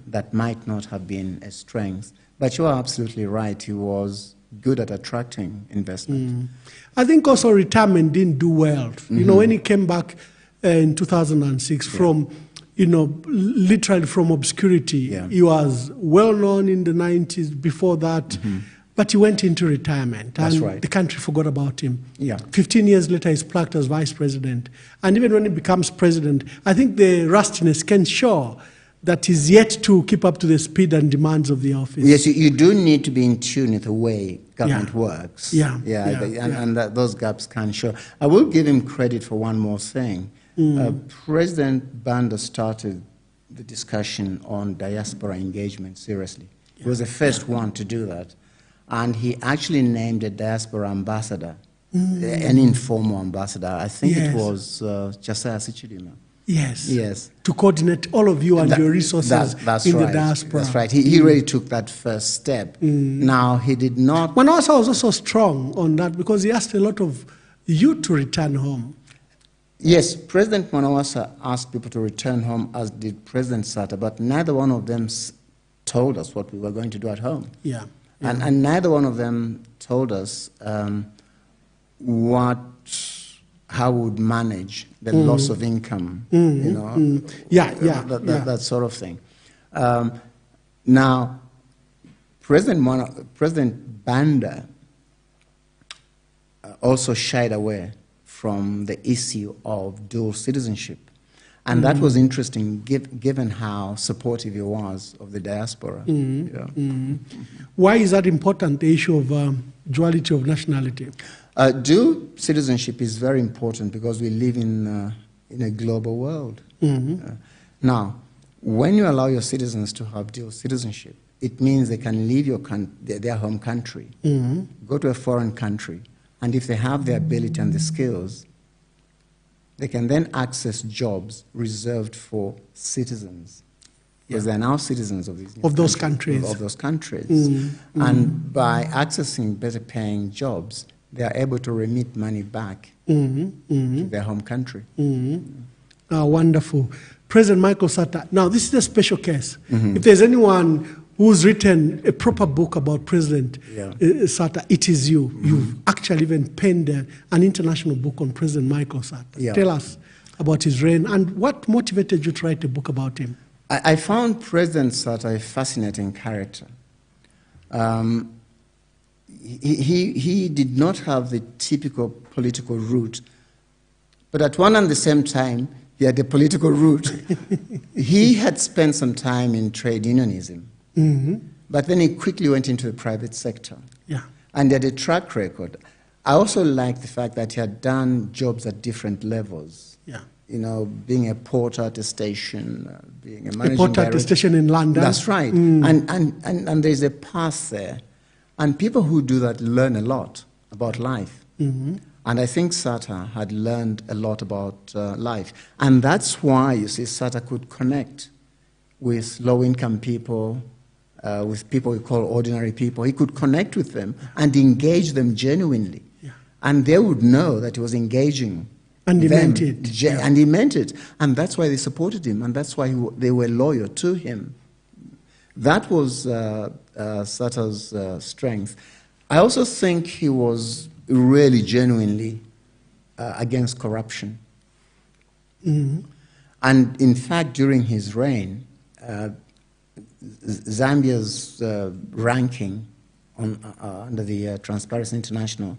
that might not have been a strength. But you are absolutely right. He was good at attracting investment. I think also retirement didn't do well. You know, when he came back in 2006 from, you know, literally from obscurity, he was well known in the 90s before that. But he went into retirement, and the country forgot about him. 15 years later, he's plucked as vice president. And even when he becomes president, I think the rustiness can show that is yet to keep up to the speed and demands of the office. Yes, you do need to be in tune with the way government works. And those gaps can show. I will give him credit for one more thing. President Banda started the discussion on diaspora engagement seriously. He was the first one to do that. And he actually named a diaspora ambassador, an informal ambassador. I think it was Hichilema. Yes. To coordinate all of you and your resources in the diaspora. That's right. He really took that first step. Now, he did not... Mwanawasa was also strong on that because he asked a lot of you to return home. Yes, President Mwanawasa asked people to return home, as did President Sata, but neither one of them told us what we were going to do at home. And neither one of them told us how we would manage the loss of income, that sort of thing. Now, President Banda also shied away from the issue of dual citizenship. And that was interesting, given how supportive he was of the diaspora. Why is that important, the issue of duality of nationality? Dual citizenship is very important because we live in a global world. Now, when you allow your citizens to have dual citizenship, it means they can leave their home country, go to a foreign country, and if they have the ability and the skills, they can then access jobs reserved for citizens, because they are now citizens of those countries. And by accessing better paying jobs, they are able to remit money back to their home country. Wonderful. President Michael Sata, now this is a special case. If there's anyone who's written a proper book about President Sata, it is you. You've actually even penned an international book on President Michael Sata. Tell us about his reign and what motivated you to write a book about him. I found President Sata a fascinating character. He did not have the typical political route, but at one and the same time, he had a political route. He had spent some time in trade unionism, but then he quickly went into the private sector. And he had a track record. I also liked the fact that he had done jobs at different levels. You know, being a porter at a station, being a managing director. At a station in London. That's right. And there's a path there. And people who do that learn a lot about life. And I think Sata had learned a lot about life. And that's why, you see, Sata could connect with low-income people, with people we call ordinary people. He could connect with them and engage them genuinely. And they would know that he was engaging and he meant it. And he meant it. And that's why they supported him. And that's why they were loyal to him. That was Sata's strength. I also think he was really genuinely against corruption. And in fact, during his reign, Zambia's ranking under the Transparency International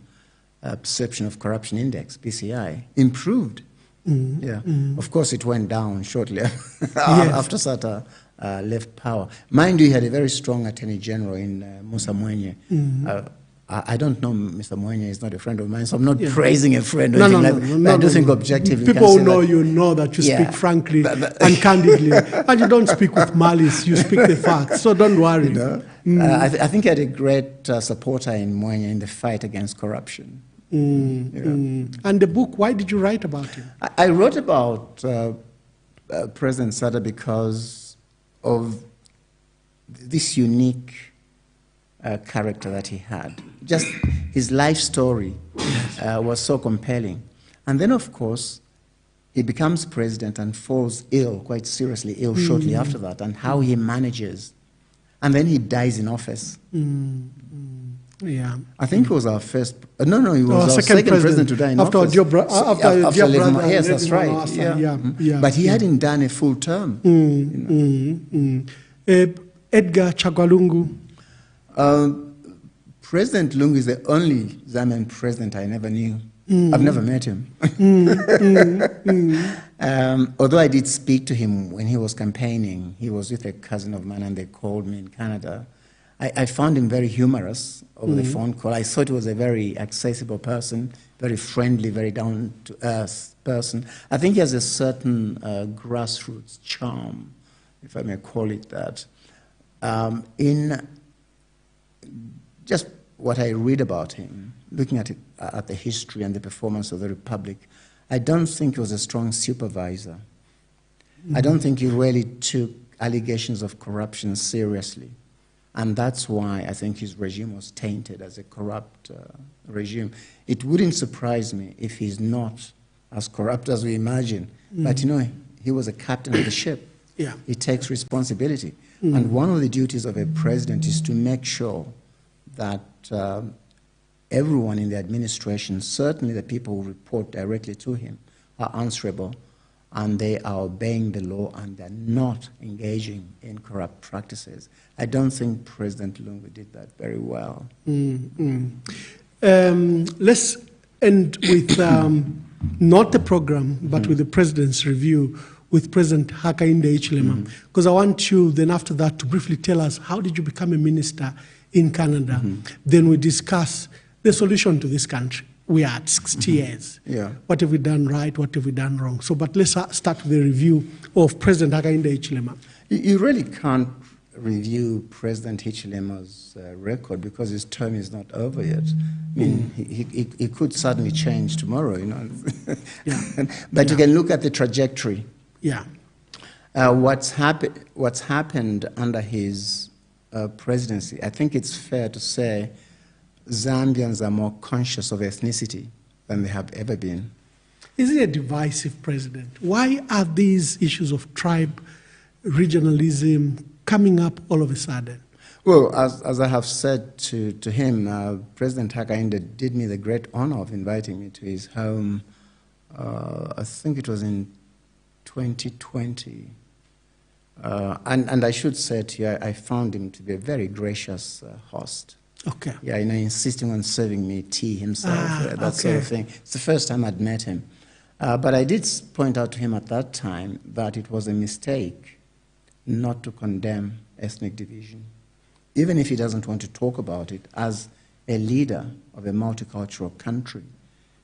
Perception of Corruption Index, PCI, improved. Of course, it went down shortly after Sata left power. Mind you, he had a very strong Attorney General in Musa Mwenye. I don't know, Mr. Mwenye is not a friend of mine, so I'm not praising a friend or anything. I do think objectively. People who know you know that you speak frankly and candidly, and you don't speak with malice. You speak the facts, so don't worry. I think he had a great supporter in Mwenye in the fight against corruption. And the book, why did you write about him? I wrote about President Sata because of this unique character that he had. Just his life story was so compelling. And then, of course, he becomes president and falls ill, quite seriously ill shortly after that, and how he manages. And then he dies in office. I think he was our first... No, he was our second president to die in office. After yes, that's right. But he hadn't done a full term. Edgar Lungu. President Lungu is the only Zambian president I never knew. I've never met him. Although I did speak to him when he was campaigning, he was with a cousin of mine and they called me in Canada. I found him very humorous over the phone call. I thought he was a very accessible person, very friendly, very down-to-earth person. I think he has a certain grassroots charm, if I may call it that. In just what I read about him, looking at the history and the performance of the Republic, I don't think he was a strong supervisor. I don't think he really took allegations of corruption seriously. And that's why I think his regime was tainted as a corrupt regime. It wouldn't surprise me if he's not as corrupt as we imagine. But, you know, he was a captain of the ship. Yeah. He takes responsibility. And one of the duties of a president is to make sure that everyone in the administration, certainly the people who report directly to him, are answerable and they are obeying the law and they're not engaging in corrupt practices. I don't think President Lungu did that very well. Let's end with not the program, but with the President's review with President Hakainde Hichilema, because I want you then after that to briefly tell us how did you become a minister in Canada. Then we discuss the solution to this country. We are at 60 years. Yeah. What have we done right? What have we done wrong? So, but let's start with the review of President Hakainde Hichilema. You really can't review President Hichilema's record because his term is not over yet. I mean, he could suddenly change tomorrow, you know. Yeah. But you can look at the trajectory. Yeah. What's happened under his presidency, I think it's fair to say Zambians are more conscious of ethnicity than they have ever been. Is he a divisive president? Why are these issues of tribe, regionalism coming up all of a sudden? Well, as I have said to him, President Hakainde did me the great honor of inviting me to his home. I think it was in 2020. And I should say to you, I found him to be a very gracious host. Okay. Yeah, you know, insisting on serving me tea himself, that sort of thing. It's the first time I'd met him. But I did point out to him at that time that it was a mistake not to condemn ethnic division. Even if he doesn't want to talk about it, as a leader of a multicultural country,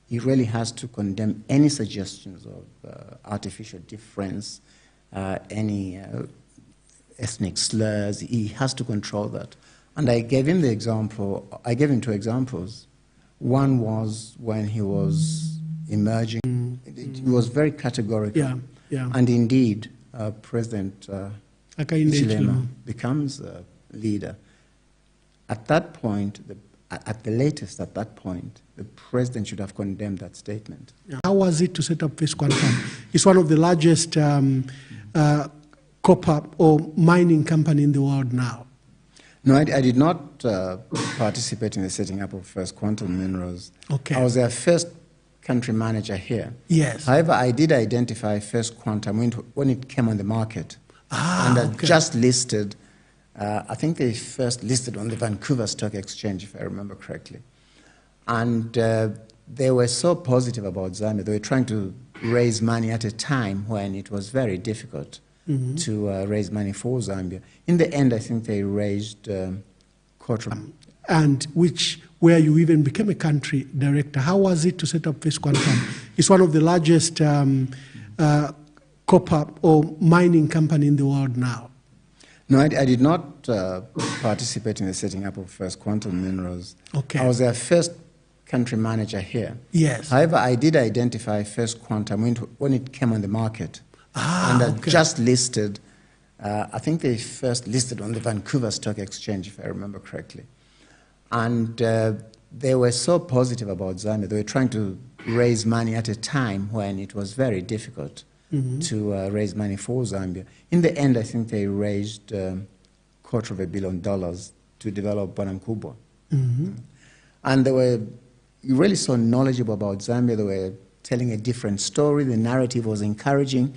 he really has to condemn any suggestions of artificial difference, any ethnic slurs. He has to control that. And I gave him two examples. One was when he was emerging. He was very categorical. Yeah, yeah. And indeed, President Hichilema becomes a leader. At that point, at the latest at that point, the president should have condemned that statement. Yeah. How was it to set up First Quantum? It's one of the largest copper or mining company in the world now. No, I did not participate in the setting up of First Quantum Minerals. Okay. I was their first country manager here. Yes. However, I did identify First Quantum when it came on the market. And just listed, I think they first listed on the Vancouver Stock Exchange, if I remember correctly. And they were so positive about Zambia. They were trying to raise money at a time when it was very difficult to raise money for Zambia. In the end, I think they raised quarter. And where you even became a country director. How was it to set up First Quantum? It's one of the largest copper or mining company in the world now. No, I did not participate in the setting up of First Quantum Minerals. Okay. I was their first country manager here. Yes. However, I did identify First Quantum when it came on the market. And just listed, I think they first listed on the Vancouver Stock Exchange, if I remember correctly. And they were so positive about Zambia. They were trying to raise money at a time when it was very difficult to raise money for Zambia. In the end, I think they raised $250 million to develop Bonamkubwa. And they were really so knowledgeable about Zambia. They were telling a different story. The narrative was encouraging.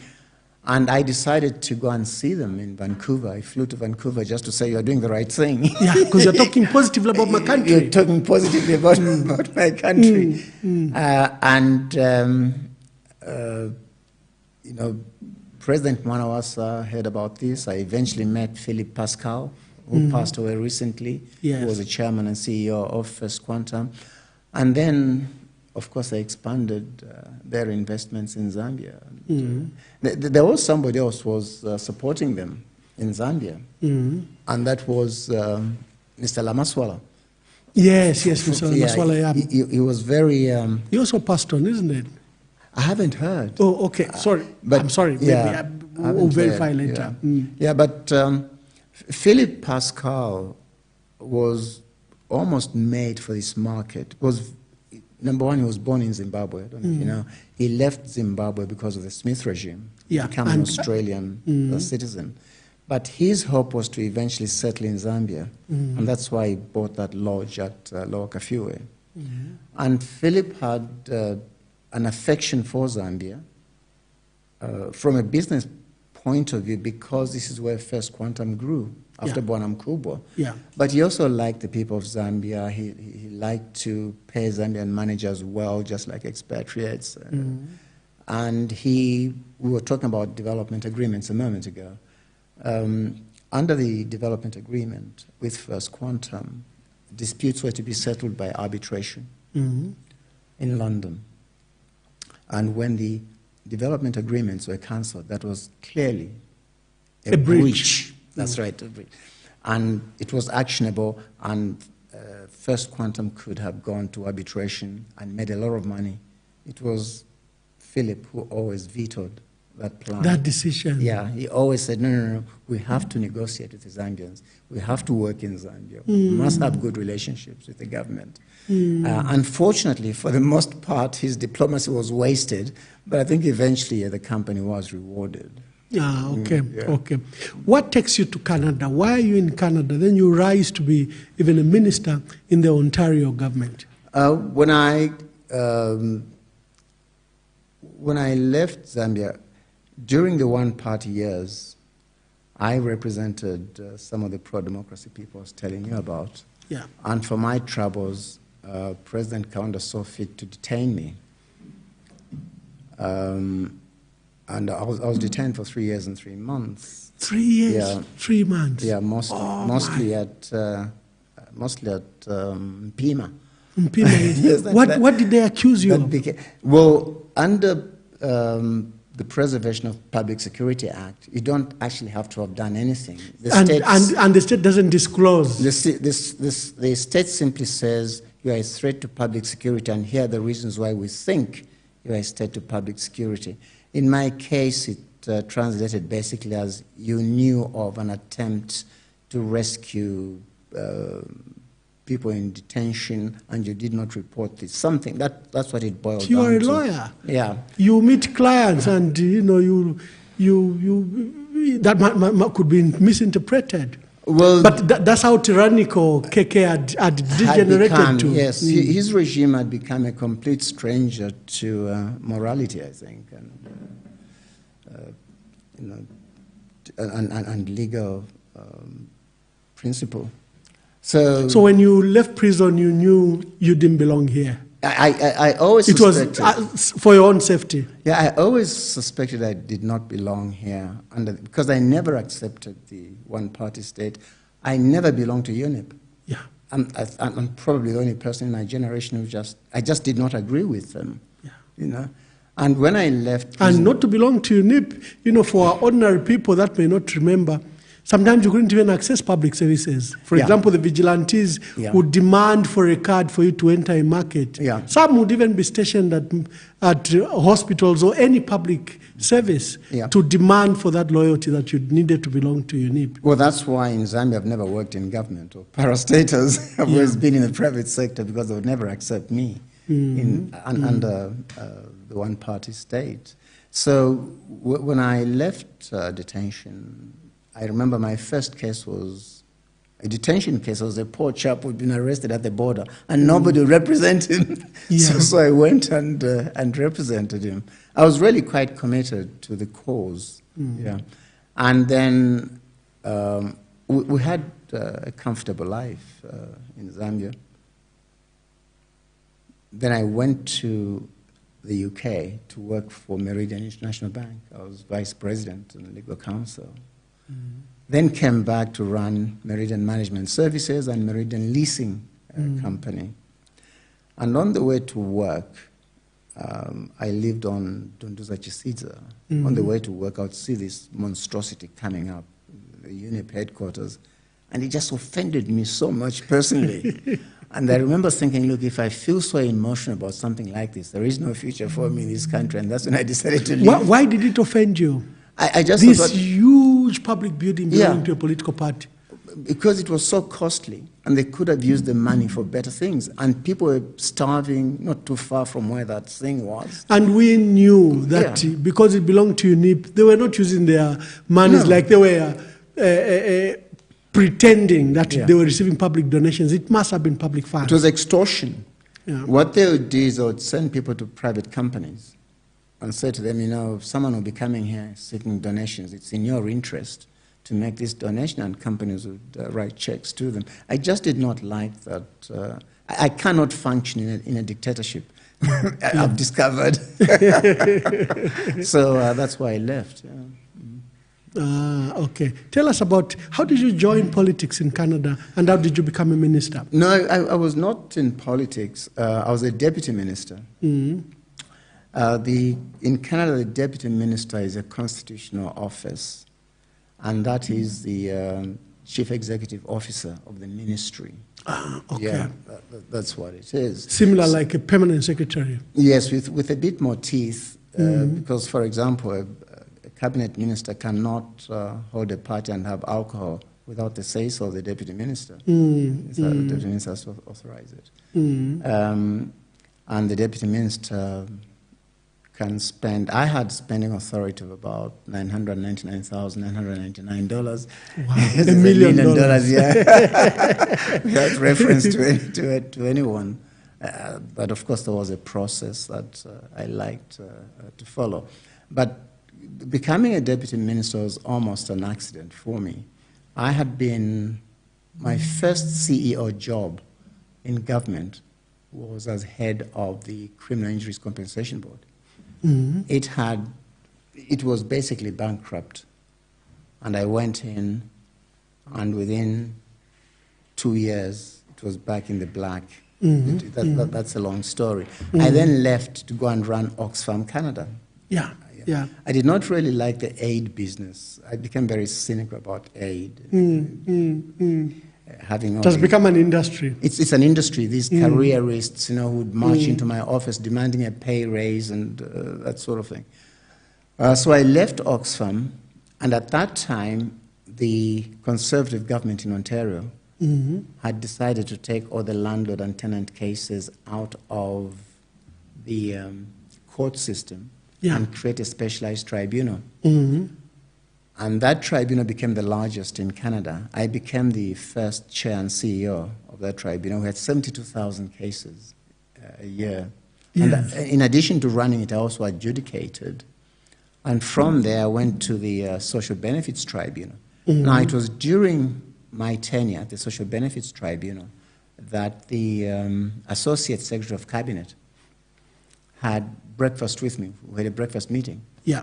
And I decided to go and see them in Vancouver. I flew to Vancouver just to say, you're doing the right thing. Yeah, because you're talking positively about my country. You're talking positively about my country. You know, President Mwanawasa heard about this. I eventually met Philip Pascal, who passed away recently. Yes. Who was the chairman and CEO of First Quantum. And then, of course, they expanded their investments in Zambia. There was somebody else who was supporting them in Zambia, and that was Mr. Lamaswala. Yes, Mr. Lamaswala. Yeah. He was very... he also passed on, isn't it? I haven't heard. Oh, okay. Sorry. But I'm sorry. Yeah, we'll verify later. Yeah, but Philip Pascal was almost made for this market. Number one, he was born in Zimbabwe. I don't know if you know. He left Zimbabwe because of the Smith regime. Yeah. He became an Australian citizen. But his hope was to eventually settle in Zambia. And that's why he bought that lodge at Lower Kafue. And Philip had an affection for Zambia from a business point of view, because this is where First Quantum grew after Bwana Mkubwa. Yeah. But he also liked the people of Zambia. He liked to pay Zambian managers well, just like expatriates. And we were talking about development agreements a moment ago. Under the development agreement with First Quantum, disputes were to be settled by arbitration in London. And when the development agreements were cancelled, that was clearly a breach. That's right, a breach. And it was actionable, and First Quantum could have gone to arbitration and made a lot of money. It was Philip who always vetoed that plan. That decision. Yeah, he always said, no, we have to negotiate with the Zambians. We have to work in Zambia. We must have good relationships with the government. Unfortunately, for the most part, his diplomacy was wasted, but I think eventually the company was rewarded. Okay. What takes you to Canada? Why are you in Canada? Then you rise to be even a minister in the Ontario government. When I left Zambia, during the one-party years, I represented some of the pro-democracy people I was telling you about. Yeah. And for my troubles, President Kaunda saw fit to detain me. And I was detained for 3 years and 3 months. 3 years, yeah. 3 months. Yeah, mostly at Mpima. Mpima. Yes, what did they accuse you of? Well, under the Preservation of Public Security Act, you don't actually have to have done anything. And the state doesn't disclose. The state simply says you are a threat to public security, and here are the reasons why we think you are a threat to public security. In my case, it translated basically as you knew of an attempt to rescue people in detention and you did not report this. Something, that's what it boiled down to. You are a lawyer. Yeah. You meet clients and, that could be misinterpreted. Well, but that's how tyrannical KK had degenerated to. Yes, his regime had become a complete stranger to morality, I think, and legal principle. So when you left prison, you knew you didn't belong here. I always suspected. It was for your own safety. Yeah, I always suspected I did not belong here, because I never accepted the one-party state. I never belonged to UNIP. Yeah, I'm probably the only person in my generation who I just did not agree with them. Yeah. And when I left prison, and not to belong to UNIP, for our ordinary people that may not remember, sometimes you couldn't even access public services. For example, the vigilantes would demand for a card for you to enter a market. Yeah. Some would even be stationed at hospitals or any public service to demand for that loyalty that you needed to belong to UNIP. Well, that's why in Zambia I've never worked in government or parastatals. I've always been in the private sector because they would never accept me under the one-party state. So when I left detention, I remember my first case was a detention case. It was a poor chap who had been arrested at the border, and nobody would represent him. Yeah. So I went and represented him. I was really quite committed to the cause Yeah. And then we had a comfortable life in Zambia. Then I went to the UK to work for Meridian International Bank. I was vice president and legal counsel. Then came back to run Meridian Management Services and Meridian Leasing Company. And on the way to work, I lived on Dunduza Chisanga. On the way to work, I would see this monstrosity coming up, the UNIP headquarters, and it just offended me so much personally. And I remember thinking, look, if I feel so emotional about something like this, there is no future for me in this country, and that's when I decided to leave. Why did it offend you? I just this thought, huge public building belonging to a political party. Because it was so costly, and they could have used the money for better things. And people were starving not too far from where that thing was. And we knew that because it belonged to UNIP, they were not using their monies like they were pretending that they were receiving public donations. It must have been public funds. It was extortion. Yeah. What they would do is they would send people to private companies and say to them, you know, someone will be coming here seeking donations. It's in your interest to make this donation, and companies would write checks to them. I just did not like that. I cannot function in a dictatorship, I've discovered. So that's why I left. Okay. Tell us about, how did you join politics in Canada, and how did you become a minister? No, I was not in politics. I was a deputy minister. In Canada, the deputy minister is a constitutional office, and that is the chief executive officer of the ministry. Okay. Yeah, that's what it is. Similar like a permanent secretary. Yes, with a bit more teeth, because, for example, a cabinet minister cannot hold a party and have alcohol without the say-so of the deputy minister. The deputy minister has to authorize it. And the deputy minister can spend, I had spending authority of about $999,999. Wow, $1 million. Yeah. Without reference to anyone. But of course there was a process that I liked to follow. But becoming a deputy minister was almost an accident for me. I had been, my first CEO job in government was as head of the Criminal Injuries Compensation Board. It was basically bankrupt. And I went in, and within 2 years, it was back in the black. That's a long story. I then left to go and run Oxfam Canada. Yeah. I did not really like the aid business. I became very cynical about aid. It has become an industry. It's an industry. These careerists, you know, who would march into my office demanding a pay raise and that sort of thing. So I left Oxfam, and at that time, the Conservative government in Ontario had decided to take all the landlord and tenant cases out of the court system and create a specialized tribunal. And that tribunal became the largest in Canada. I became the first chair and CEO of that tribunal. We had 72,000 cases a year. And in addition to running it, I also adjudicated. And from there, I went to the Social Benefits Tribunal. Now, it was during my tenure at the Social Benefits Tribunal that the Associate Secretary of Cabinet had breakfast with me. We had a breakfast meeting. Yeah.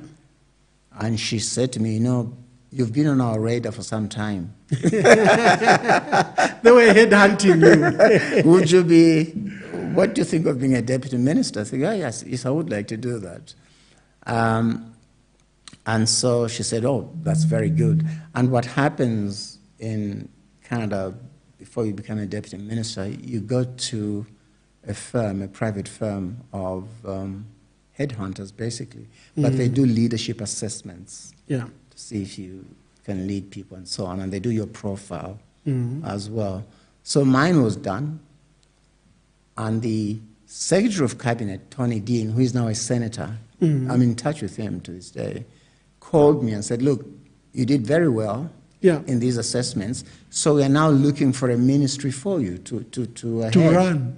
And she said to me, you know, you've been on our radar for some time. They were headhunting you. Would you be, what do you think of being a deputy minister? I said, oh, yes, I would like to do that. And so she said, oh, that's very good. And what happens in Canada before you become a deputy minister, you go to a firm, a private firm of headhunters, basically. But they do leadership assessments to see if you can lead people and so on. And they do your profile as well. So mine was done. And the Secretary of Cabinet, Tony Dean, who is now a senator, I'm in touch with him to this day, called me and said, look, you did very well in these assessments, so we are now looking for a ministry for you to run.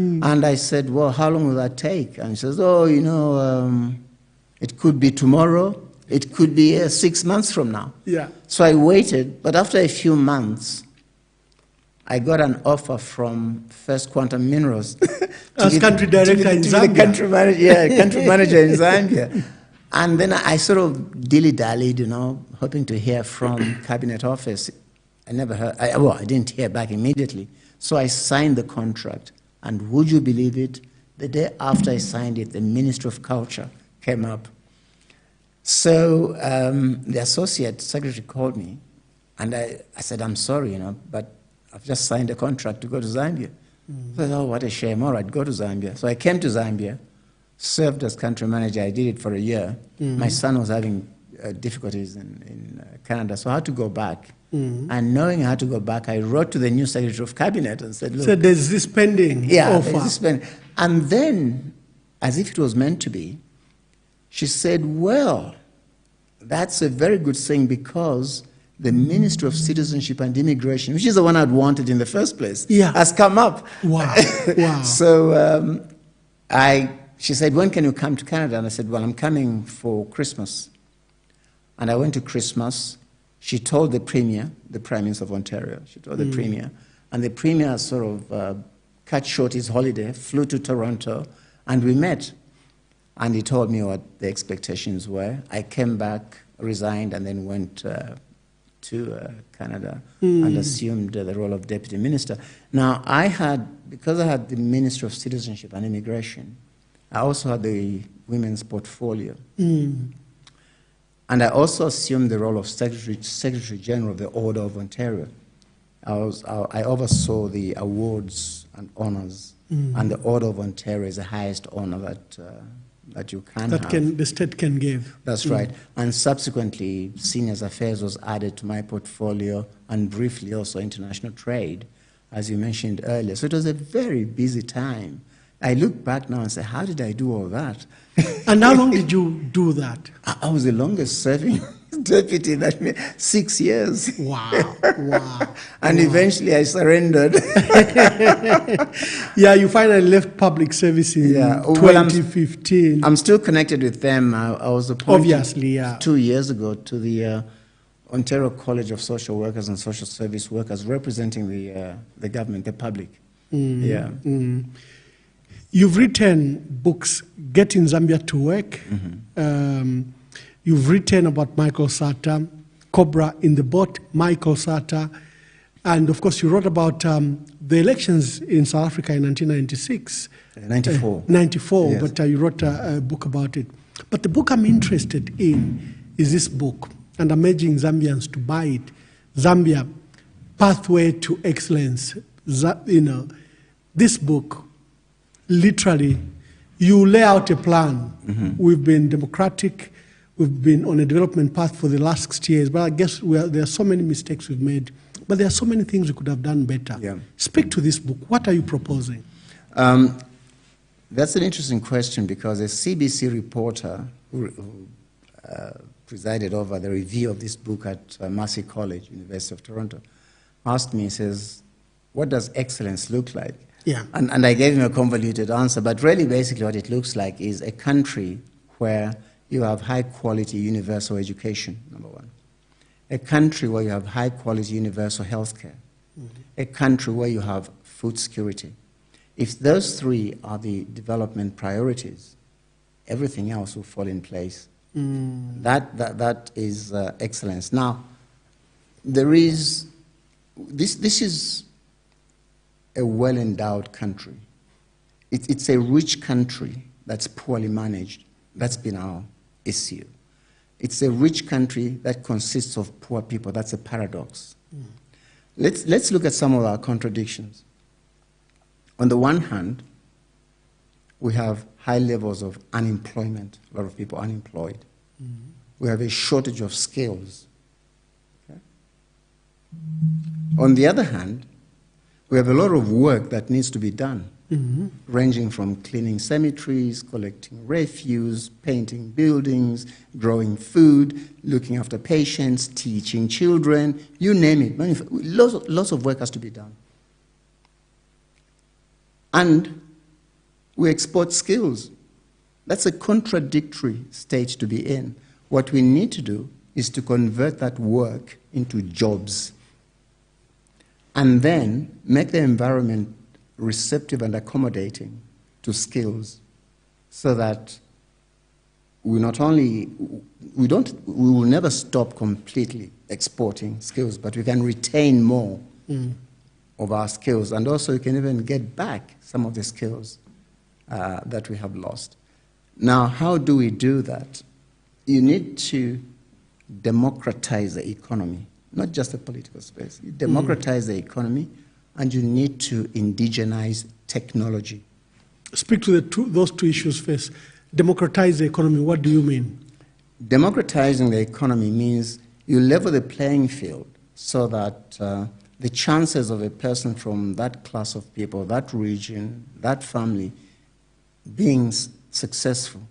And I said, well, how long will that take? And he says, oh, you know, it could be tomorrow, It could be 6 months from now. Yeah. So I waited, but after a few months, I got an offer from First Quantum Minerals as country director in Zambia. The country manager, country manager in Zambia. And then I sort of dilly-dallied, hoping to hear from Cabinet Office. I never heard, I didn't hear back immediately. So I signed the contract. And would you believe it? The day after I signed it, the Minister of Culture came up. So the associate secretary called me, and I said, I'm sorry, but I've just signed a contract to go to Zambia. I said, oh, what a shame. All right, go to Zambia. So I came to Zambia, served as country manager. I did it for a year. My son was having difficulties in Canada, so I had to go back. And knowing I had to go back, I wrote to the new Secretary of Cabinet and said, look. So there's this pending offer. There's this pending. And then, as if it was meant to be, she said, well, that's a very good thing because the Ministry of Citizenship and Immigration, which is the one I'd wanted in the first place, has come up. Wow. Wow. So she said, when can you come to Canada? And I said, well, I'm coming for Christmas. And I went to Christmas. She told the Premier, the Prime Minister of Ontario, she told the Premier, and the Premier sort of cut short his holiday, flew to Toronto, and we met. And he told me what the expectations were. I came back, resigned, and then went to Canada and assumed the role of Deputy Minister. Now, because I had the Ministry of Citizenship and Immigration, I also had the women's portfolio. And I also assumed the role of Secretary General of the Order of Ontario. I oversaw the awards and honors, and the Order of Ontario is the highest honor that you can have. The state can give. That's right. And subsequently, Senior Affairs was added to my portfolio, and briefly also international trade, as you mentioned earlier. So it was a very busy time. I look back now and say, how did I do all that? And how long did you do that? I was the longest serving deputy, 6 years. Wow, wow. And eventually I surrendered. Yeah, you finally left public service in 2015. I'm still connected with them. I was appointed obviously, 2 years ago to the Ontario College of Social Workers and Social Service Workers, representing the government, the public. You've written books, Getting Zambia to Work. You've written about Michael Sata, Cobra in the Boat, Michael Sata. And of course, you wrote about the elections in South Africa in 1996. 94. 94, yes. But you wrote a book about it. But the book I'm interested in is this book, and I'm urging Zambians to buy it. Zambia, Pathway to Excellence. This book, literally, you lay out a plan. We've been democratic. We've been on a development path for the last 60 years. But I guess there are so many mistakes we've made. But there are so many things we could have done better. Yeah. Speak to this book. What are you proposing? That's an interesting question, because a CBC reporter who presided over the review of this book at Mercy College, University of Toronto, asked me, he says, what does excellence look like? Yeah. And I gave him a convoluted answer, but really basically what it looks like is a country where you have high-quality universal education, number one. A country where you have high-quality universal health care. A country where you have food security. If those three are the development priorities, everything else will fall in place. That is excellence. Now, this is a well-endowed country. It's a rich country that's poorly managed. That's been our issue. It's a rich country that consists of poor people. That's a paradox. Let's look at some of our contradictions. On the one hand, we have high levels of unemployment, a lot of people unemployed. We have a shortage of skills. Okay? On the other hand, we have a lot of work that needs to be done, ranging from cleaning cemeteries, collecting refuse, painting buildings, growing food, looking after patients, teaching children, you name it. Lots of work has to be done. And we export skills. That's a contradictory state to be in. What we need to do is to convert that work into jobs and then make the environment receptive and accommodating to skills so that we will never stop completely exporting skills, but we can retain more of our skills, and also we can even get back some of the skills that we have lost. Now, how do we do that? You need to democratize the economy, not just the political space. You democratize the economy, and you need to indigenize technology. Speak to those two issues first. Democratize the economy, what do you mean? Democratizing the economy means you level the playing field so that the chances of a person from that class of people, that region, that family, being successful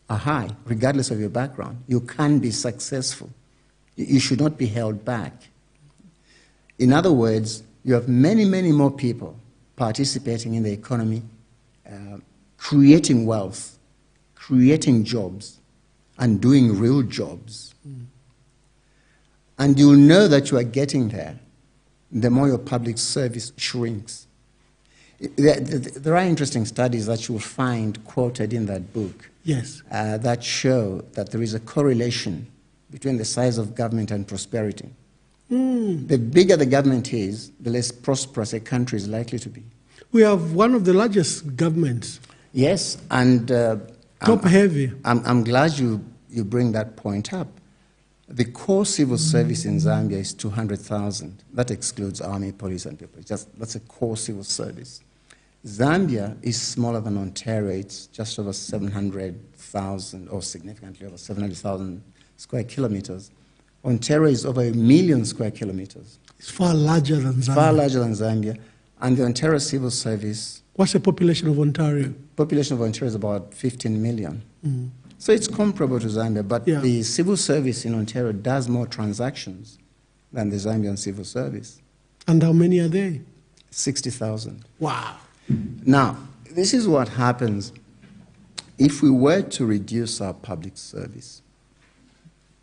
are high, regardless of your background. You can be successful. You should not be held back. In other words, you have many, many more people participating in the economy, creating wealth, creating jobs, and doing real jobs. And you'll know that you are getting there the more your public service shrinks. There are interesting studies that you'll find quoted in that book. Yes. That show that there is a correlation between the size of government and prosperity. The bigger the government is, the less prosperous a country is likely to be. We have one of the largest governments. Yes, and top-heavy. I'm glad you bring that point up. The core civil service in Zambia is 200,000. That excludes army, police, and people. That's a core civil service. Zambia is smaller than Ontario. It's just over 700,000, or significantly over 700,000 square kilometers. Ontario is over 1 million square kilometers. It's far larger than Zambia. Far larger than Zambia. And the Ontario civil service... What's the population of Ontario? Population of Ontario is about 15 million. So it's comparable to Zambia, but the civil service in Ontario does more transactions than the Zambian civil service. And how many are they? 60,000. Wow. Now, this is what happens if we were to reduce our public service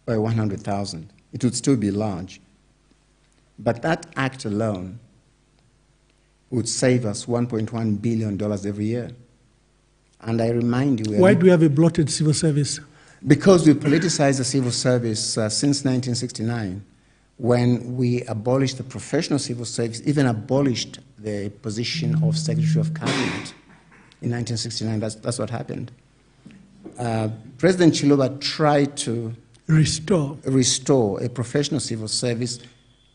by 100,000. It would still be large. But that act alone would save us $1.1 billion every year. And I remind you... Why do we have a bloated civil service? Because we politicized the civil service since 1969, when we abolished the professional civil service, even abolished the position of Secretary of Cabinet in 1969. That's what happened. President Chiluba tried to restore a professional civil service,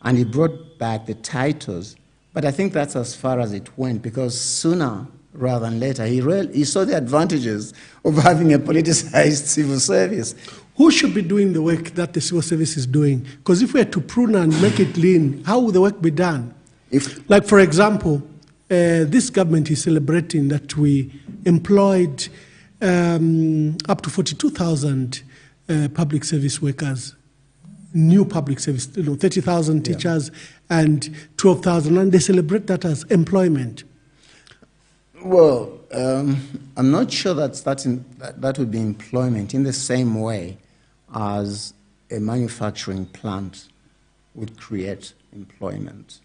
and he brought back the titles. But I think that's as far as it went, because sooner rather than later, he saw the advantages of having a politicized civil service. Who should be doing the work that the civil service is doing? Because if we are to prune and make it lean, how will the work be done? Like, for example, this government is celebrating that we employed up to 42,000 public service workers, new public service, 30,000 teachers and 12,000, and they celebrate that as employment. Well, I'm not sure that would be employment in the same way as a manufacturing plant would create employment.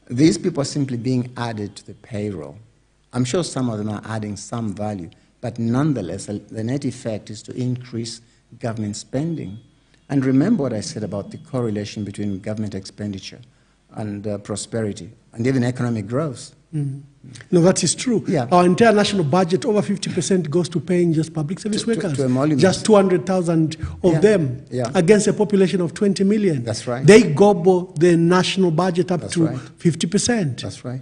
These people are simply being added to the payroll. I'm sure some of them are adding some value, but nonetheless, the net effect is to increase government spending. And remember what I said about the correlation between government expenditure and prosperity, and even economic growth. No, that is true. Yeah. Our entire national budget, over 50% goes to paying just public service workers. To emoluments. Just 200,000 of them against a population of 20 million. That's right. They gobble the national budget up to 50%. That's right.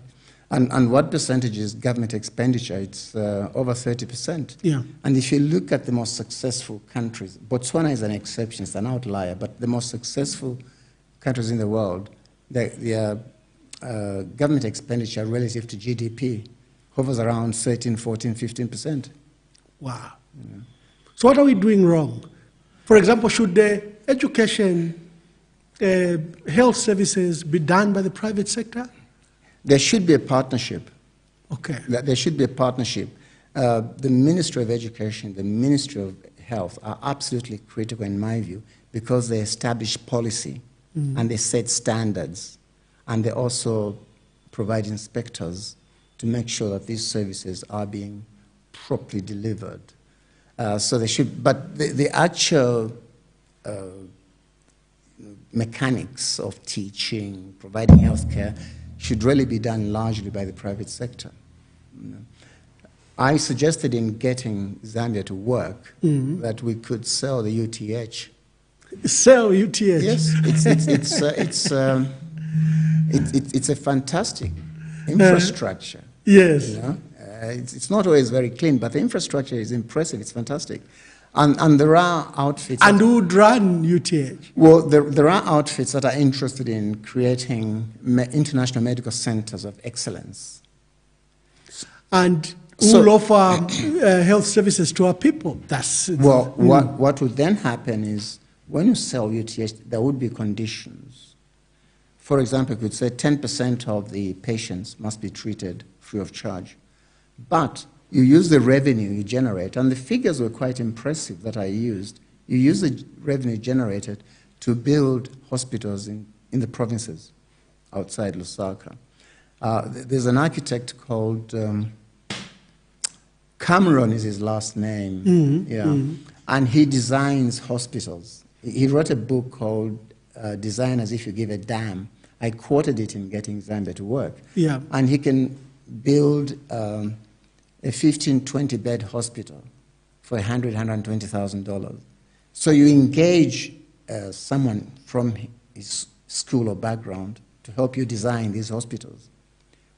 And what percentage is government expenditure? It's over 30%. Yeah. And if you look at the most successful countries, Botswana is an exception, it's an outlier, but the most successful countries in the world, their government expenditure relative to GDP hovers around 13, 14, 15%. Wow. Yeah. So what are we doing wrong? For example, should the education, health services be done by the private sector? There should be a partnership. Okay. There should be a partnership. The Ministry of Education, the Ministry of health are absolutely critical in my view because they establish policy and they set standards, and they also provide inspectors to make sure that these services are being properly delivered. So they should, but the actual mechanics of teaching, providing healthcare, should really be done largely by the private sector. I suggested in getting Zambia to work that we could sell the UTH. Sell UTH? Yes, it's a fantastic infrastructure. Yes. You know? It's not always very clean, but the infrastructure is impressive. It's fantastic. And there are outfits... And who would run UTH? Well, there are outfits that are interested in creating international medical centers of excellence. And who will offer health services to our people? What would then happen is, when you sell UTH, there would be conditions. For example, you could say 10% of the patients must be treated free of charge. But you use the revenue you generate, and the figures were quite impressive that I used. You use the revenue generated to build hospitals in the provinces outside Lusaka. There's an architect called Cameron is his last name, and he designs hospitals. He wrote a book called Design as If You Give a Damn. I quoted it in Getting Zambia to Work. Yeah. And he can build a 15, 20-bed hospital for $100,000, $120,000. So you engage someone from his school or background to help you design these hospitals.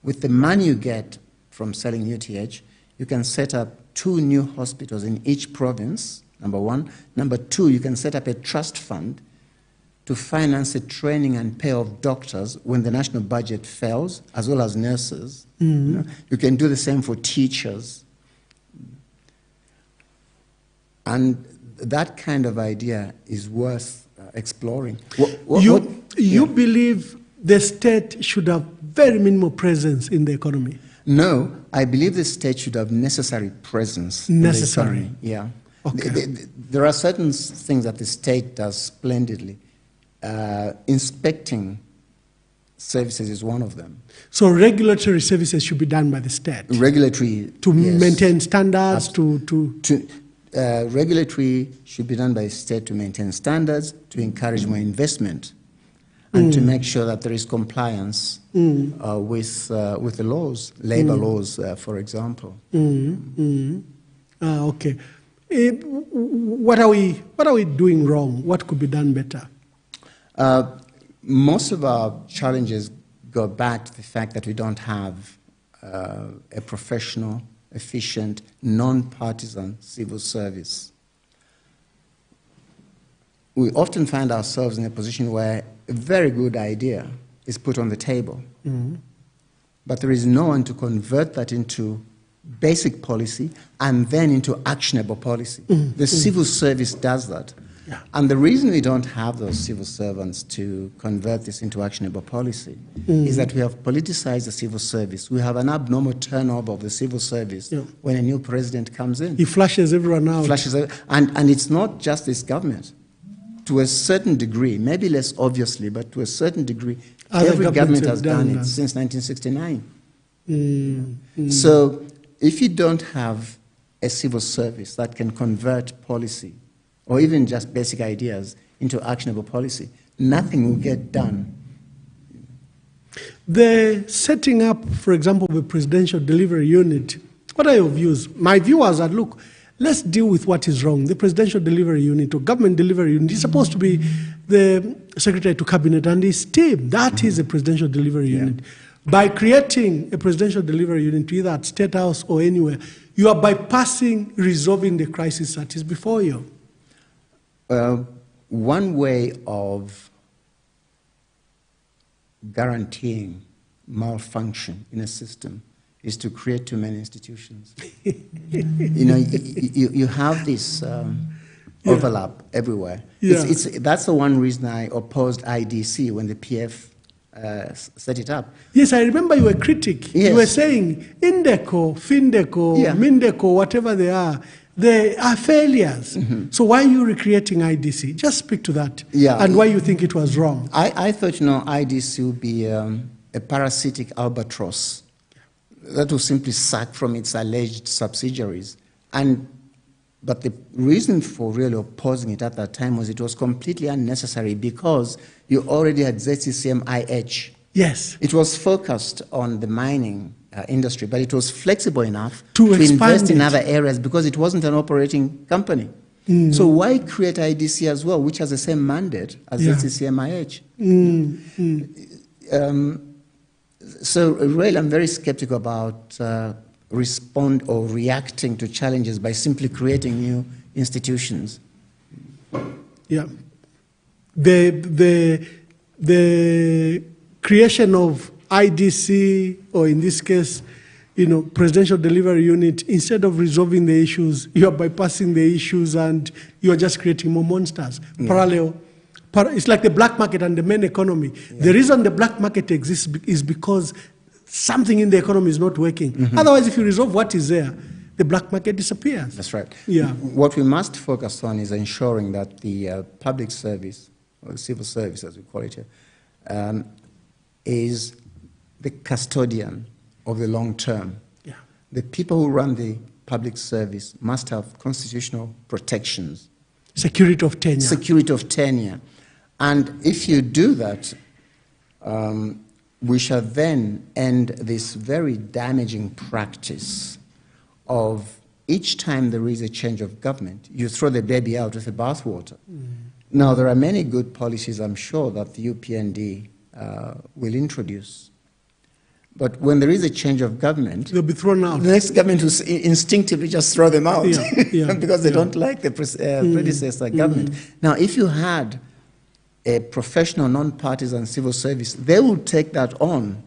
With the money you get from selling UTH, you can set up 2 new hospitals in each province, number one. Number two, you can set up a trust fund to finance the training and pay of doctors when the national budget fails, as well as nurses. You know? You can do the same for teachers. And that kind of idea is worth exploring. You believe the state should have very minimal presence in the economy? No, I believe the state should have necessary presence. Necessary? In the economy. Yeah. Okay. There are certain things that the state does splendidly. Inspecting services is one of them. So regulatory services should be done by the state? Regulatory, to yes. maintain standards, regulatory should be done by the state to maintain standards, to encourage more investment, and to make sure that there is compliance with the laws, labor laws, for example. Okay. What are we doing wrong? What could be done better? Most of our challenges go back to the fact that we don't have a professional, efficient, non-partisan civil service. We often find ourselves in a position where a very good idea is put on the table, but there is no one to convert that into basic policy and then into actionable policy. The civil service does that. Yeah. And the reason we don't have those civil servants to convert this into actionable policy is that we have politicized the civil service. We have an abnormal turnover of the civil service when a new president comes in. He flushes everyone out. And it's not just this government. To a certain degree, maybe less obviously, but to a certain degree, every government has done it since 1969. So if you don't have a civil service that can convert policy or even just basic ideas into actionable policy, nothing will get done. The setting up, for example, of a presidential delivery unit, what are your views? My view is that, look, let's deal with what is wrong. The presidential delivery unit or government delivery unit is supposed to be the secretary to cabinet and his team. That is a presidential delivery unit. By creating a presidential delivery unit, either at State House or anywhere, you are bypassing resolving the crisis that is before you. One way of guaranteeing malfunction in a system is to create too many institutions. You know, you have this overlap everywhere. That's the one reason I opposed IDC when the PF set it up. Yes, I remember you were a critic. Yes. You were saying Indeco, Findeco, Mindeco, whatever they are, They are failures. So why are you recreating IDC? Just speak to that. Yeah. And why you think it was wrong. I thought, IDC would be a parasitic albatross that will simply suck from its alleged subsidiaries. But the reason for really opposing it at that time was it was completely unnecessary because you already had ZCCM-IH. Yes. It was focused on the mining industry, but it was flexible enough to invest in other areas because it wasn't an operating company. So why create IDC as well, which has the same mandate as ZCCM-IH? So really, I'm very skeptical about respond or reacting to challenges by simply creating new institutions. Yeah. The creation of IDC, or in this case, Presidential Delivery Unit, instead of resolving the issues, you are bypassing the issues and you are just creating more monsters. Parallel. It's like the black market and the main economy. The reason the black market exists is because something in the economy is not working. Otherwise, if you resolve what is there, the black market disappears. That's right. Yeah. What we must focus on is ensuring that the public service, or the civil service as we call it here, is the custodian of the long term. Yeah. The people who run the public service must have constitutional protections. Security of tenure. Security of tenure. And if you do that, we shall then end this very damaging practice of each time there is a change of government, you throw the baby out with the bathwater. Now, there are many good policies, I'm sure, that the UPND will introduce. But when there is a change of government, they'll be thrown out. The next government will instinctively just throw them out because they don't like the predecessor government. Now, if you had a professional, non-partisan civil service, they will take that on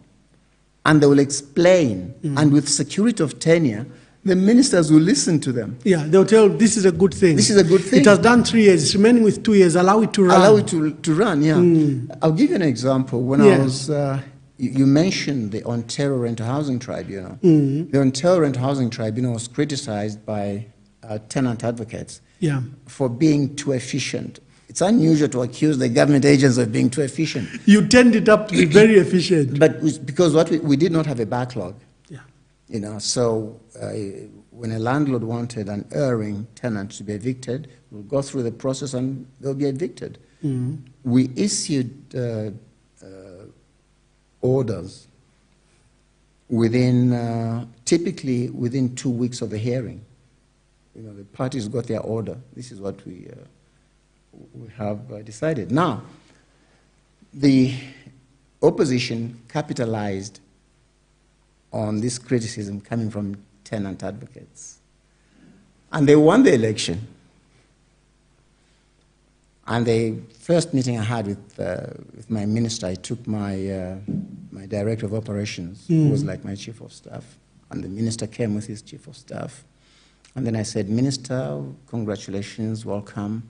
and they will explain. And with security of tenure, the ministers will listen to them. Yeah, they'll tell this is a good thing. This is a good thing. It has done 3 years. It's remaining with 2 years. Allow it to run. Allow it to run, yeah. I'll give you an example. When I was, you mentioned the Ontario Rental Housing Tribunal. The Ontario Rental Housing Tribunal was criticized by tenant advocates for being too efficient. It's unusual to accuse the government agents of being too efficient. You tended up to be very efficient. But because we did not have a backlog. So when a landlord wanted an erring tenant to be evicted, we'll go through the process and they'll be evicted. We issued orders typically within 2 weeks of the hearing. The parties got their order. This is what we have decided. Now, the opposition capitalized on this criticism coming from tenant advocates. And they won the election. And the first meeting I had with my minister, I took my director of operations, who was like my chief of staff, and the minister came with his chief of staff. And then I said, Minister, congratulations, welcome.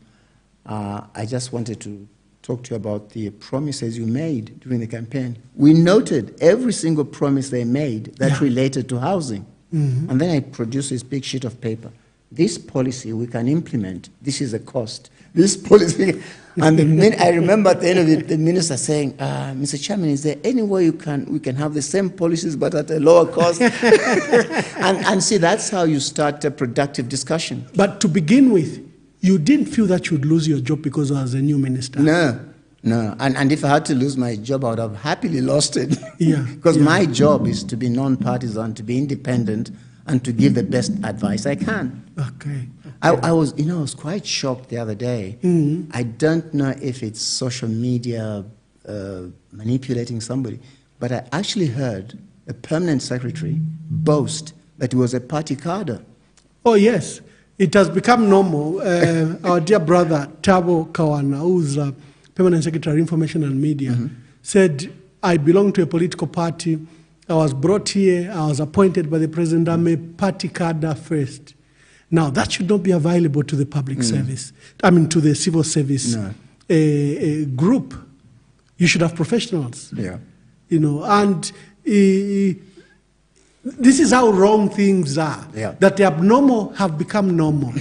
I just wanted to talk to you about the promises you made during the campaign. We noted every single promise they made that related to housing. And then I produced this big sheet of paper. This policy we can implement. This is a cost. This policy, and I remember at the end of it, the minister saying, Mr. Chairman, is there any way we can have the same policies but at a lower cost? and see, that's how you start a productive discussion. But to begin with, you didn't feel that you'd lose your job because I was a new minister? No. And if I had to lose my job, I would have happily lost it. Because my job is to be non-partisan, to be independent, and to give the best advice I can. Okay. I was quite shocked the other day. I don't know if it's social media manipulating somebody, but I actually heard a permanent secretary boast that he was a party cadre. Oh, yes. It has become normal. Our dear brother, Thabo Kawana, who's Permanent Secretary, Information and Media, said, I belong to a political party. I was brought here. I was appointed by the president. I'm a party cadre first. Now, that should not be available to the public service. I mean, to the civil service group. You should have professionals. Yeah. And This is how wrong things are. Yeah. That the abnormal have become normal.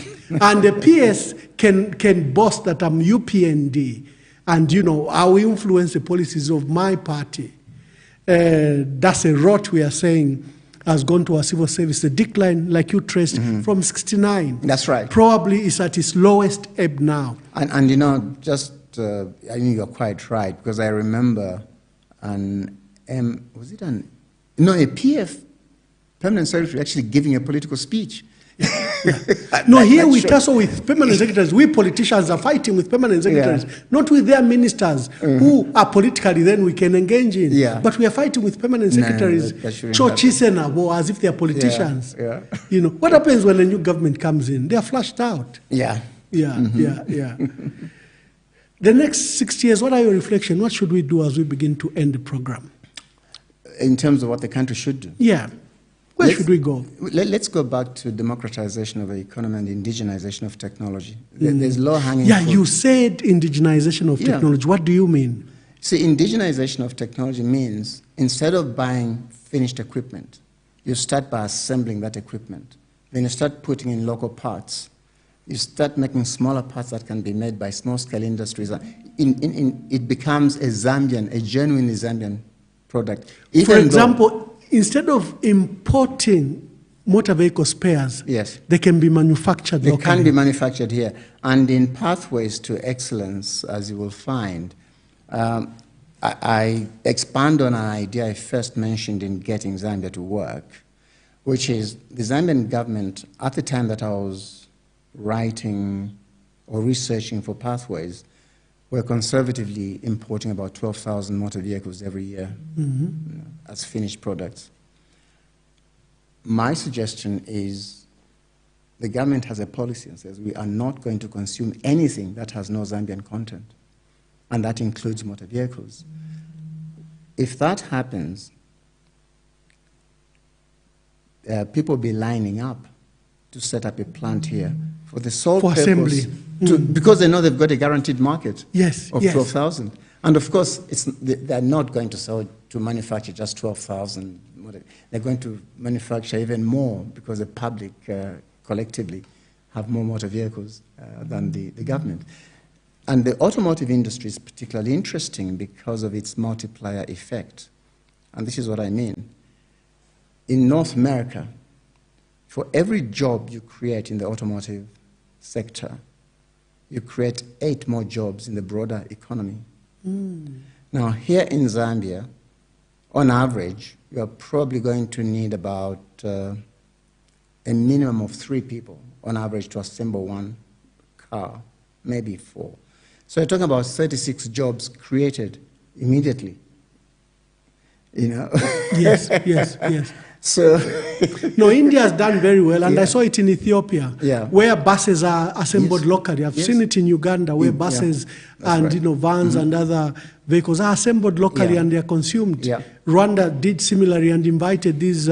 And the PS can boast that I'm UPND and, you know, I will influence the policies of my party. That's a rot we are saying has gone to our civil service. The decline, like you traced, from 69. That's right. Probably is at its lowest ebb now. And you know, just, I think you're quite right, because I remember a PF permanent secretary actually giving a political speech. No, here we tussle with permanent secretaries. We politicians are fighting with permanent secretaries, not with their ministers who are politically then we can engage in. Yeah. But we are fighting with permanent secretaries, as if they are politicians. Yeah. You know, what happens when a new government comes in? They are flushed out. Yeah. Yeah. The next 6 years, what are your reflections? What should we do as we begin to end the program? In terms of what the country should do? Yeah. Where should we go? Let's go back to democratization of the economy and indigenization of technology. There's low-hanging fruit. You said indigenization of technology. What do you mean? See, indigenization of technology means instead of buying finished equipment, you start by assembling that equipment. Then you start putting in local parts. You start making smaller parts that can be made by small-scale industries. It becomes a genuinely Zambian product. For example, instead of importing motor vehicle spares, they can be manufactured locally. They can be manufactured here. And in pathways to excellence, as you will find, I expand on an idea I first mentioned in Getting Zambia to Work, which is the Zambian government, at the time that I was writing or researching for pathways, were conservatively importing about 12,000 motor vehicles every year as finished products. My suggestion is the government has a policy and says we are not going to consume anything that has no Zambian content, and that includes motor vehicles. If that happens, people will be lining up to set up a plant here for the sole purpose assembly. Because they know they've got a guaranteed market of 12,000. And of course, they're not going to manufacture just 12,000. They're going to manufacture even more because the public collectively have more motor vehicles than the government. And the automotive industry is particularly interesting because of its multiplier effect. And this is what I mean. In North America, for every job you create in the automotive sector, you create 8 more jobs in the broader economy. Now, here in Zambia, on average, you are probably going to need about a minimum of 3 people on average to assemble one car, maybe 4. So you're talking about 36 jobs created immediately. You know? Yes. So no, India has done very well, and I saw it in Ethiopia, where buses are assembled locally. I've seen it in Uganda, where buses and vans and other vehicles are assembled locally and they are consumed. Rwanda did similarly and invited these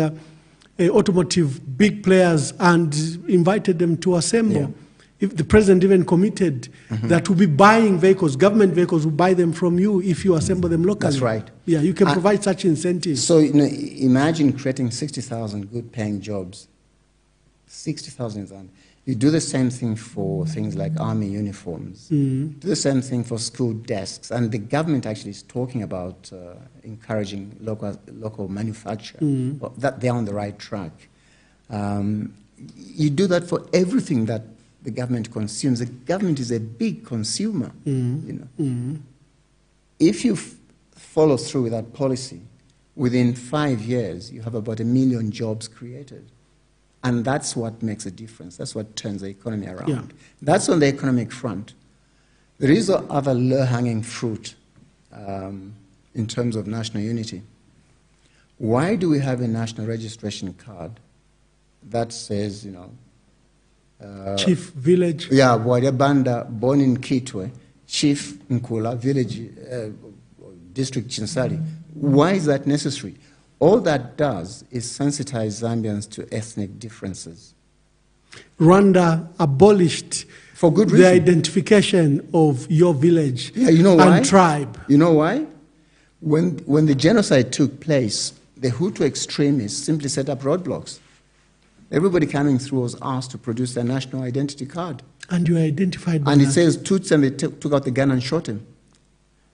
automotive big players and invited them to assemble. If the president even committed that we'll be buying vehicles, government vehicles will buy them from you if you assemble them locally. That's right. Yeah, you can provide such incentives. So imagine creating 60,000 good-paying jobs. 60,000 in Zambia. You do the same thing for things like army uniforms. Do the same thing for school desks. And the government actually is talking about encouraging local manufacture. Well, that they're on the right track. You do that for everything that the government consumes. The government is a big consumer. If you follow through with that policy, within 5 years, you have about 1 million jobs created. And that's what makes a difference. That's what turns the economy around. That's on the economic front. There is other low-hanging fruit in terms of national unity. Why do we have a national registration card that says, Chief Village? Banda, born in Kitwe, Chief Nkula, Village, District Chinsali. Why is that necessary? All that does is sensitize Zambians to ethnic differences. Rwanda abolished for good the identification of your village and tribe. You know why? When the genocide took place, the Hutu extremists simply set up roadblocks. Everybody coming through was asked to produce their national identity card. And you identified by And it that. says Tutsi, and they took out the gun and shot him.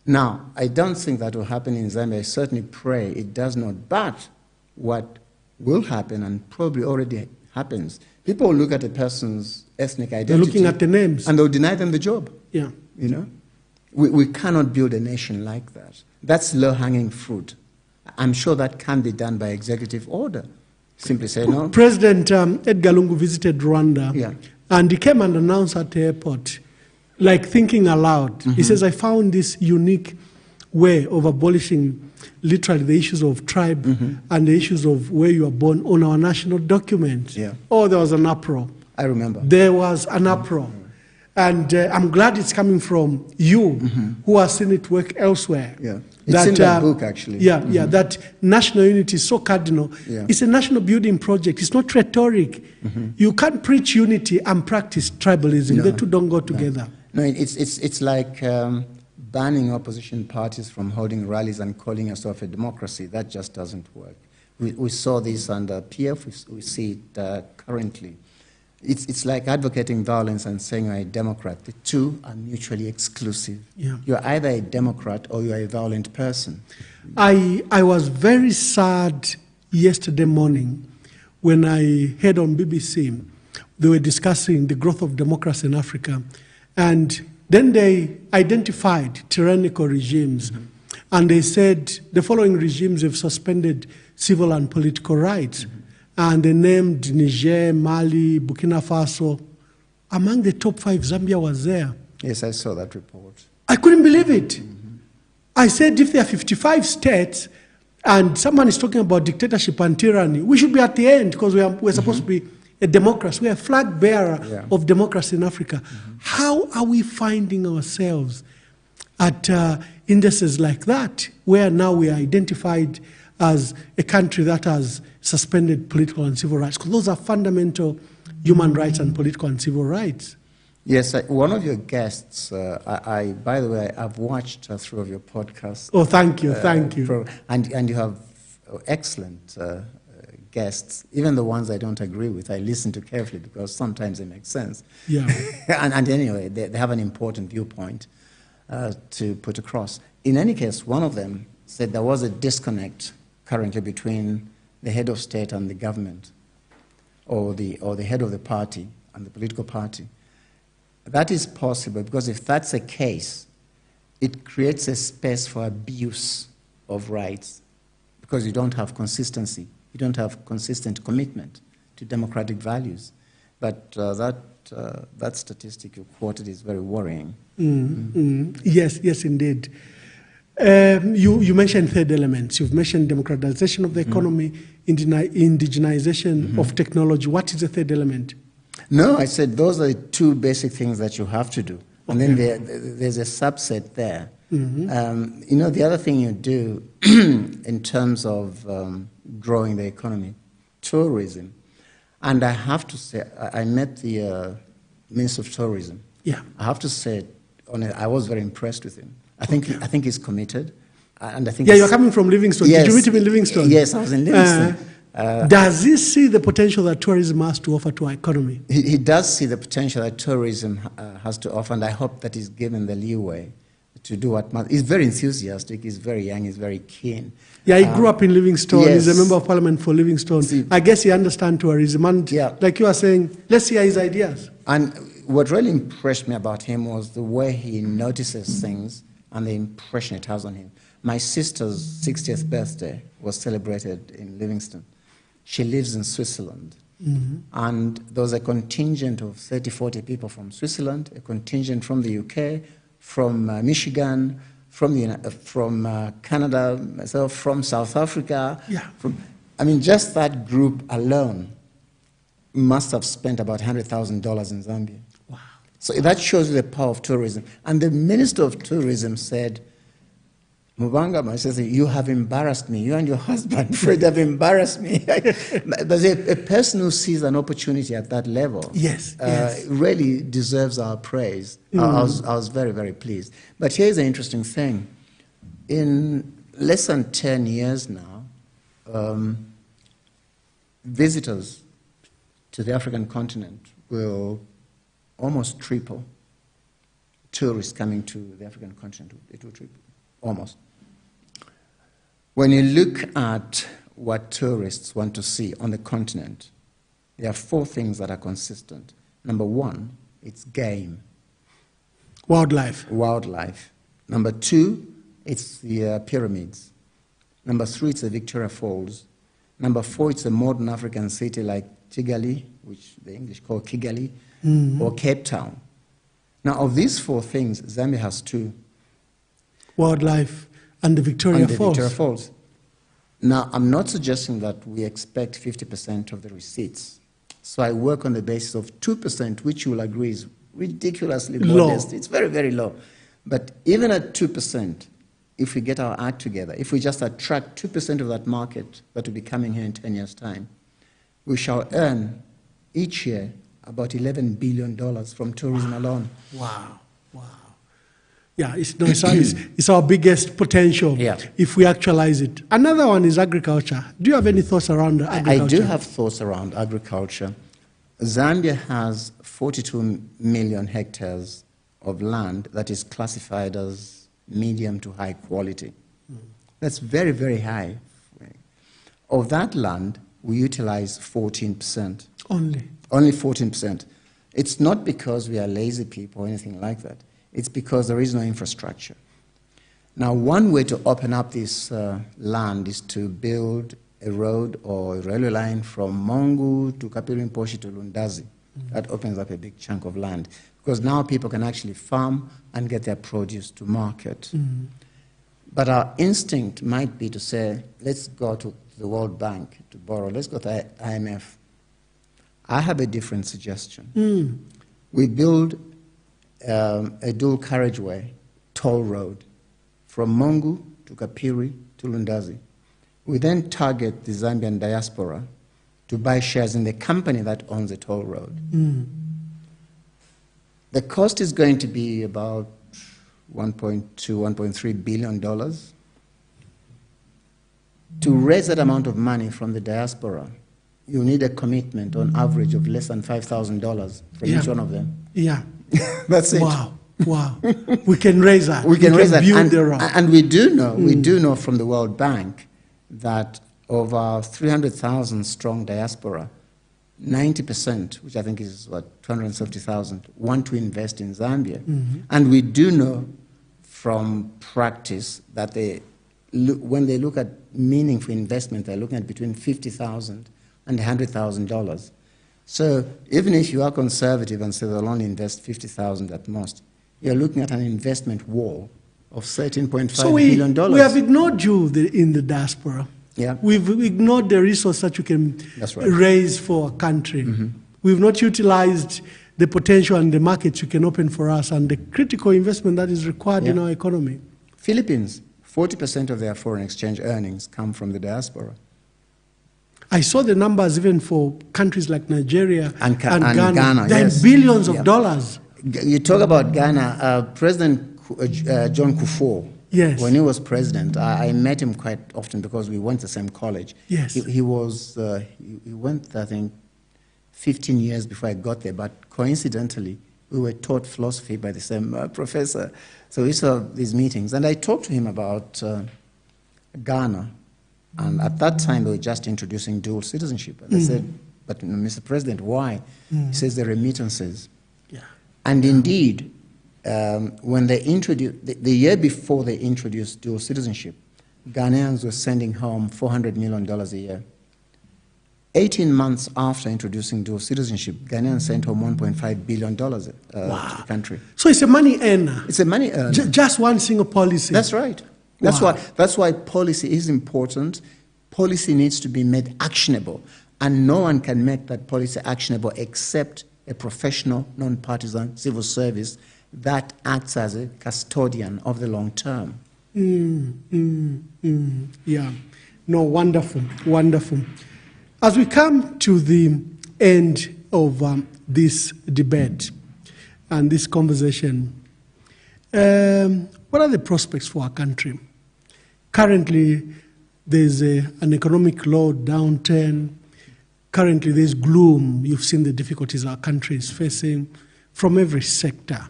Now, I don't think that will happen in Zambia. I certainly pray it does not. But what will happen, and probably already happens, people will look at a person's ethnic identity. They're looking at the names. And they'll deny them the job. Yeah. You know? We cannot build a nation like that. That's low-hanging fruit. I'm sure that can be done by executive order. Simply say no. President Edgar Lungu visited Rwanda, Yeah. and he came and announced at the airport, like thinking aloud. He says, I found this unique way of abolishing literally the issues of tribe and the issues of where you are born on our national document. Yeah. Oh, there was an uproar. I remember. There was an uproar. And I'm glad it's coming from you, who has seen it work elsewhere. Yeah. It's in that book, actually. Yeah, yeah, that national unity is so cardinal. Yeah. It's a national building project. It's not rhetoric. You can't preach unity and practice tribalism. No. The two don't go together. No, it's like banning opposition parties from holding rallies and calling yourself a democracy. That just doesn't work. We saw this under PF. We see it currently. It's like advocating violence and saying you're a Democrat. The two are mutually exclusive. Yeah. You're either a Democrat or you're a violent person. I was very sad yesterday morning when I heard on BBC they were discussing the growth of democracy in Africa, and then they identified tyrannical regimes, and they said the following regimes have suspended civil and political rights. And they named Niger, Mali, Burkina Faso. Among the top 5, Zambia was there. Yes, I saw that report. I couldn't believe it. I said, if there are 55 states and someone is talking about dictatorship and tyranny, we should be at the end because we're supposed to be a democracy. We're a flag bearer of democracy in Africa. How are we finding ourselves at indices like that, where now we are identified as a country that has suspended political and civil rights? Because those are fundamental human rights and political and civil rights. Yes, one of your guests, by the way, I've watched through of your podcast. Oh, thank you, thank you. And you have excellent guests, even the ones I don't agree with. I listen to carefully because sometimes they make sense. Yeah. and anyway, they have an important viewpoint to put across. In any case, one of them said there was a disconnect currently between the head of state and the government, or the head of the party and the political party. That is possible because if that's the case, it creates a space for abuse of rights because you don't have consistency. You don't have consistent commitment to democratic values. But that statistic you quoted is very worrying. Yes, yes, indeed. You mentioned third elements. You've mentioned democratization of the economy, indigenization of technology. What is the third element? No, I said those are the two basic things that you have to do. And then there's a subset there. The other thing you do in terms of growing the economy, tourism. And I have to say, I met the Minister of Tourism. Yeah. I have to say, I was very impressed with him. I think he's committed, and I think. Yeah, you're coming from Livingstone. Yes, did you meet him in Livingstone? Yes, I was in Livingstone. Does he see the potential that tourism has to offer to our economy? He does see the potential that tourism has to offer, and I hope that he's given the leeway to do what must. He's very enthusiastic. He's very young. He's very keen. Yeah, he grew up in Livingstone. Yes. He's a member of parliament for Livingstone. I guess he understands tourism, and like you are saying, let's hear his ideas. And what really impressed me about him was the way he notices things and the impression it has on him. My sister's 60th birthday was celebrated in Livingstone. She lives in Switzerland. And there was a contingent of 30, 40 people from Switzerland, a contingent from the UK, from Michigan, from Canada, myself, from South Africa. Yeah. Just that group alone must have spent about $100,000 in Zambia. Wow. So that shows you the power of tourism. And the Minister of Tourism said, Mubanga, my sister, you have embarrassed me. You and your husband, Fred, have embarrassed me. There's a person who sees an opportunity at that level. Yes. Really deserves our praise. I was very, very pleased. But here's an interesting thing. In less than 10 years now, visitors to the African continent will almost triple. Tourists coming to the African continent, it will triple, almost. When you look at what tourists want to see on the continent, there are 4 things that are consistent. Number 1, it's game. Wildlife. Wildlife. Number 2, it's the pyramids. Number 3, it's the Victoria Falls. Number 4, it's a modern African city like Kigali, which the English call Kigali, or Cape Town. Now, of these 4 things, Zambia has 2. Wildlife and the Victoria Falls. Now, I'm not suggesting that we expect 50% of the receipts. So I work on the basis of 2%, which you will agree is ridiculously modest. It's very, very low. But even at 2%, if we get our act together, if we just attract 2% of that market that will be coming here in 10 years' time, we shall earn each year about $11 billion from tourism alone. Wow. Yeah, it's our biggest potential if we actualize it. Another one is agriculture. Do you have any thoughts around agriculture? I do have thoughts around agriculture. Zambia has 42 million hectares of land that is classified as medium to high quality. That's very, very high. Of that land, we utilize 14%. Only 14%. It's not because we are lazy people or anything like that. It's because there is no infrastructure. Now, one way to open up this land is to build a road or a railway line from Mongu to Kapirimposhi to Lundazi. That opens up a big chunk of land because now people can actually farm and get their produce to market. But our instinct might be to say, let's go to the World Bank to borrow. Let's go to IMF. I have a different suggestion. We build a dual carriageway toll road from Mongu to Kapiri to Lundazi. We then target the Zambian diaspora to buy shares in the company that owns the toll road. The cost is going to be about $1.2, $1.3 billion. To raise that amount of money from the diaspora, you need a commitment on average of less than $5,000 from each one of them. Yeah. That's it. Wow. We can raise that. We can raise that. And we do know from the World Bank that of our 300,000 strong diaspora, 90%, which I think is 270,000, want to invest in Zambia. And we do know from practice that when they look at meaningful investment, they're looking at between $50,000 and $100,000. So even if you are conservative and say they'll only invest $50,000 at most, you're looking at an investment wall of $13.5 billion. We have ignored you in the diaspora. Yeah. We've ignored the resource that you can raise for a country. We've not utilized the potential and the markets you can open for us and the critical investment that is required in our economy. Philippines, 40% of their foreign exchange earnings come from the diaspora. I saw the numbers even for countries like Nigeria and Ghana. They're in billions of dollars. You talk about Ghana. President John Kufuor, when he was president, I met him quite often because we went to the same college. Yes. He went, I think, 15 years before I got there, but coincidentally, we were taught philosophy by the same professor. So we saw these meetings, and I talked to him about Ghana. And at that time, they were just introducing dual citizenship. And I said, but Mr. President, why? He says the remittances. Yeah. And indeed, when they introduced, the year before they introduced dual citizenship, Ghanaians were sending home $400 million a year. 18 months after introducing dual citizenship, Ghanaians sent home $1.5 billion to the country. So it's a money earner. It's a money earner. Just one single policy. That's right. That's why policy is important. Policy needs to be made actionable. And no one can make that policy actionable except a professional, non-partisan civil service that acts as a custodian of the long term. Yeah. No, wonderful, wonderful. As we come to the end of this debate and this conversation, what are the prospects for our country? Currently, There's an economic low downturn. Currently, there's gloom. You've seen the difficulties our country is facing from every sector.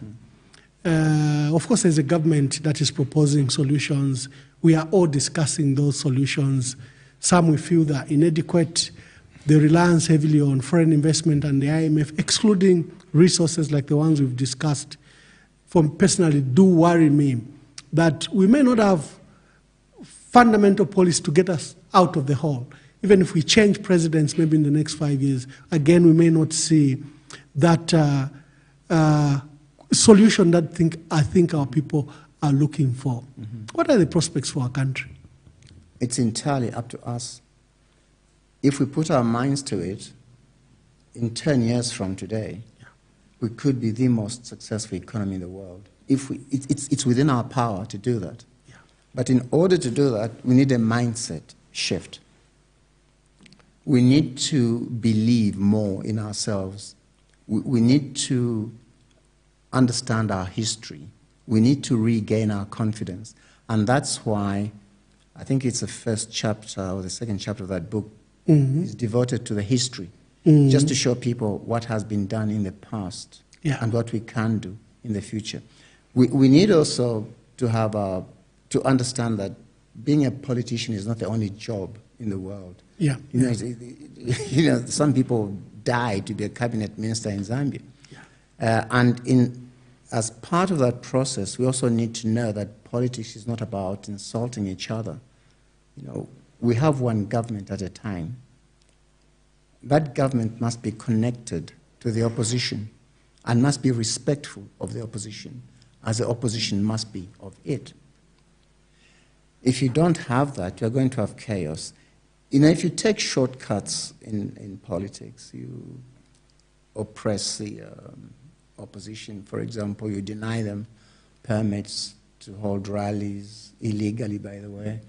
Of course, there's a government that is proposing solutions. We are all discussing those solutions. Some we feel that are inadequate. The reliance heavily on foreign investment and the IMF, excluding resources like the ones we've discussed, personally do worry me that we may not have fundamental policy to get us out of the hole. Even if we change presidents maybe in the next 5 years, again, we may not see that solution that I think our people are looking for. Mm-hmm. What are the prospects for our country? It's entirely up to us. If we put our minds to it, in 10 years from today, we could be the most successful economy in the world. It's within our power to do that. Yeah. But in order to do that, we need a mindset shift. We need to believe more in ourselves. We need to understand our history. We need to regain our confidence. And that's why I think it's the first chapter or the second chapter of that book is devoted to the history, just to show people what has been done in the past and what we can do in the future. We need also to understand that being a politician is not the only job in the world. Yeah. You know, some people die to be a cabinet minister in Zambia. Yeah. As part of that process, we also need to know that politics is not about insulting each other. You know, we have one government at a time. That government must be connected to the opposition and must be respectful of the opposition, as the opposition must be of it. If you don't have that, you're going to have chaos. You know, if you take shortcuts in politics, you oppress the opposition. For example, you deny them permits to hold rallies, illegally, by the way.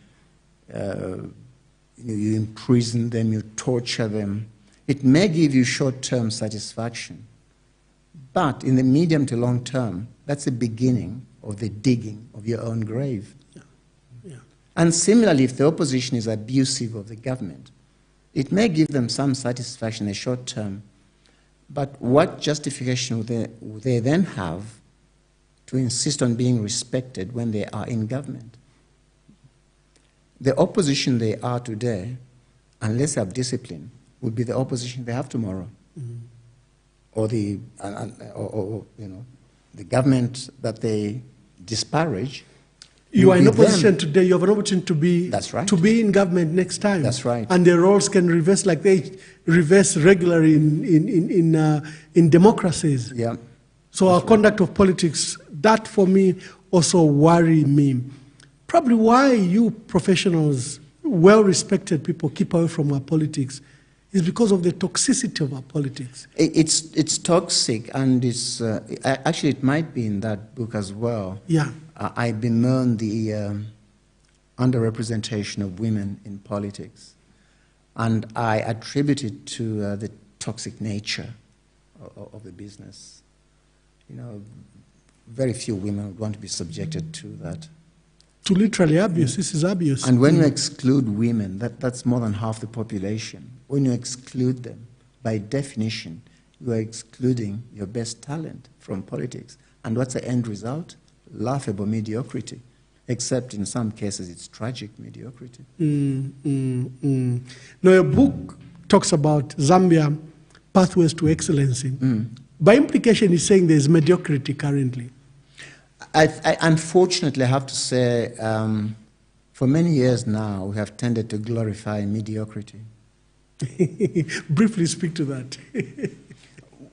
You imprison them, you torture them. It may give you short-term satisfaction, but in the medium to long term, that's the beginning of the digging of your own grave. Yeah. Yeah. And similarly, if the opposition is abusive of the government, it may give them some satisfaction in the short term, but what justification would they then have to insist on being respected when they are in government? The opposition they are today, unless they have discipline, would be the opposition they have tomorrow. Mm-hmm. Or the government that they disparage. You are in opposition today, you have an opportunity to be That's right. to be in government next time. That's right. And the roles can reverse like they reverse regularly in democracies. Yeah. So our conduct of politics, that for me also worry me. Probably why you professionals, well-respected people, keep away from our politics is because of the toxicity of our politics. It's toxic, and it's actually it might be in that book as well. Yeah. I bemoan the underrepresentation of women in politics, and I attribute it to the toxic nature of the business. You know, very few women would want to be subjected to that. To literally abuse. This is abuse. And when you exclude women, that's more than half the population. When you exclude them, by definition, you are excluding your best talent from politics. And what's the end result? Laughable mediocrity. Except in some cases, it's tragic mediocrity. Now, your book talks about Zambia pathways to excellency. By implication, it's saying there's mediocrity currently. I unfortunately have to say, for many years now, we have tended to glorify mediocrity. Briefly speak to that.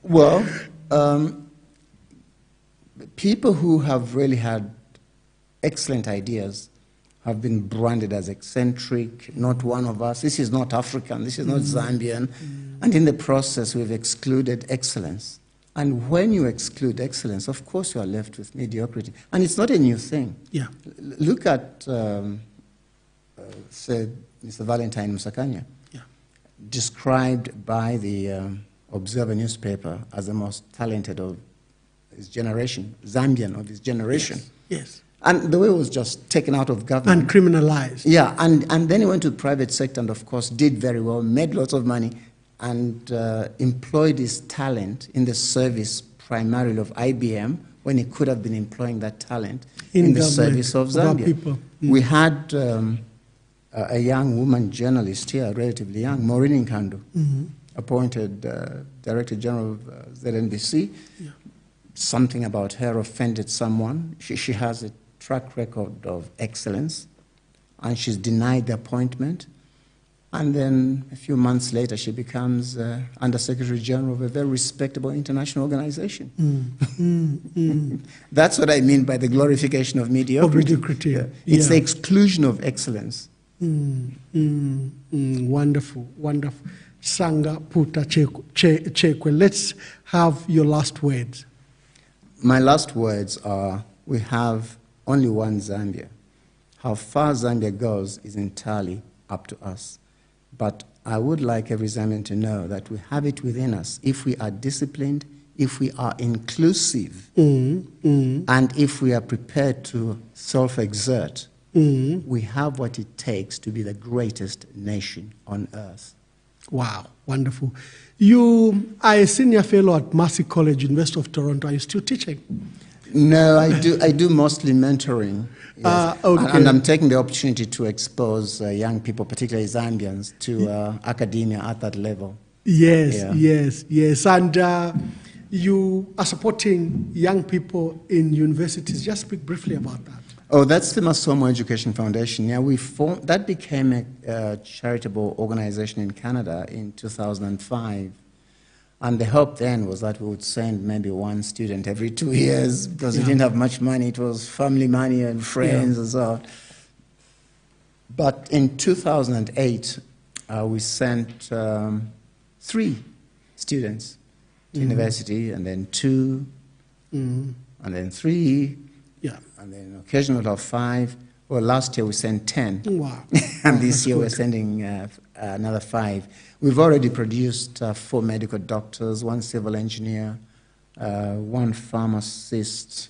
Well, people who have really had excellent ideas have been branded as eccentric, not one of us. This is not African, this is not Zambian. And in the process, we've excluded excellence. And when you exclude excellence, of course you are left with mediocrity. And it's not a new thing. Yeah. Look at, say, Mr. Valentine Musakanya, described by the Observer newspaper as the most talented of his generation, Zambian of his generation. Yes. And the way it was just taken out of government. And criminalized. Yeah, and then he went to the private sector and, of course, did very well, made lots of money, and employed his talent in the service primarily of IBM, when he could have been employing that talent in the service of Zambia. People. We had a young woman journalist here, relatively young, Maureen Kaunda, appointed Director General of ZNBC. Yeah. Something about her offended someone. She has a track record of excellence, and she's denied the appointment. And then a few months later, she becomes Under-Secretary General of a very respectable international organization. That's what I mean by the glorification of mediocrity. Yeah. It's the exclusion of excellence. Wonderful, wonderful. Chisanga Puta-Chekwe, let's have your last words. My last words are, we have only one Zambia. How far Zambia goes is entirely up to us. But I would like every Zambian to know that we have it within us if we are disciplined, if we are inclusive, and if we are prepared to self-exert. We have what it takes to be the greatest nation on earth. Wow, wonderful. You are a senior fellow at Mercy College, University of Toronto. Are you still teaching? No, I do mostly mentoring. Yes. Okay. And I'm taking the opportunity to expose young people, particularly Zambians, to academia at that level. Yes. And you are supporting young people in universities. Just speak briefly about that. Oh, that's the Masomo Education Foundation. Yeah, that became a charitable organization in Canada in 2005. And the hope then was that we would send maybe one student every 2 years, because we didn't have much money. It was family money and friends and so on. But in 2008, we sent 3 students to university, and then 2, and then 3, and then occasionally of 5. Well, last year we sent 10. Wow. And this year we're sending another 5. We've already produced 4 medical doctors, 1 civil engineer, 1 pharmacist,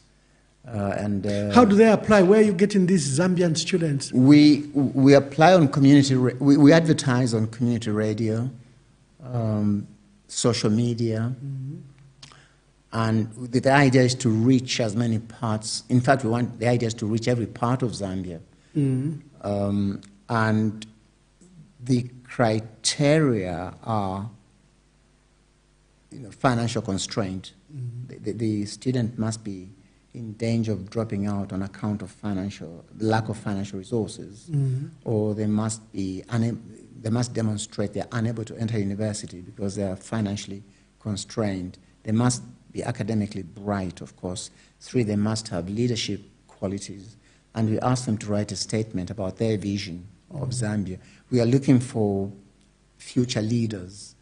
and... How do they apply? Where are you getting these Zambian students? We apply on community... We advertise on community radio, social media, and the idea is to reach as many parts. In fact, the idea is to reach every part of Zambia. And the criteria are financial constraint. The student must be in danger of dropping out on account of lack of financial resources, or they must demonstrate they're unable to enter university because they are financially constrained. They must be academically bright, of course. 3, they must have leadership qualities. And we ask them to write a statement about their vision of Zambia. We are looking for future leaders,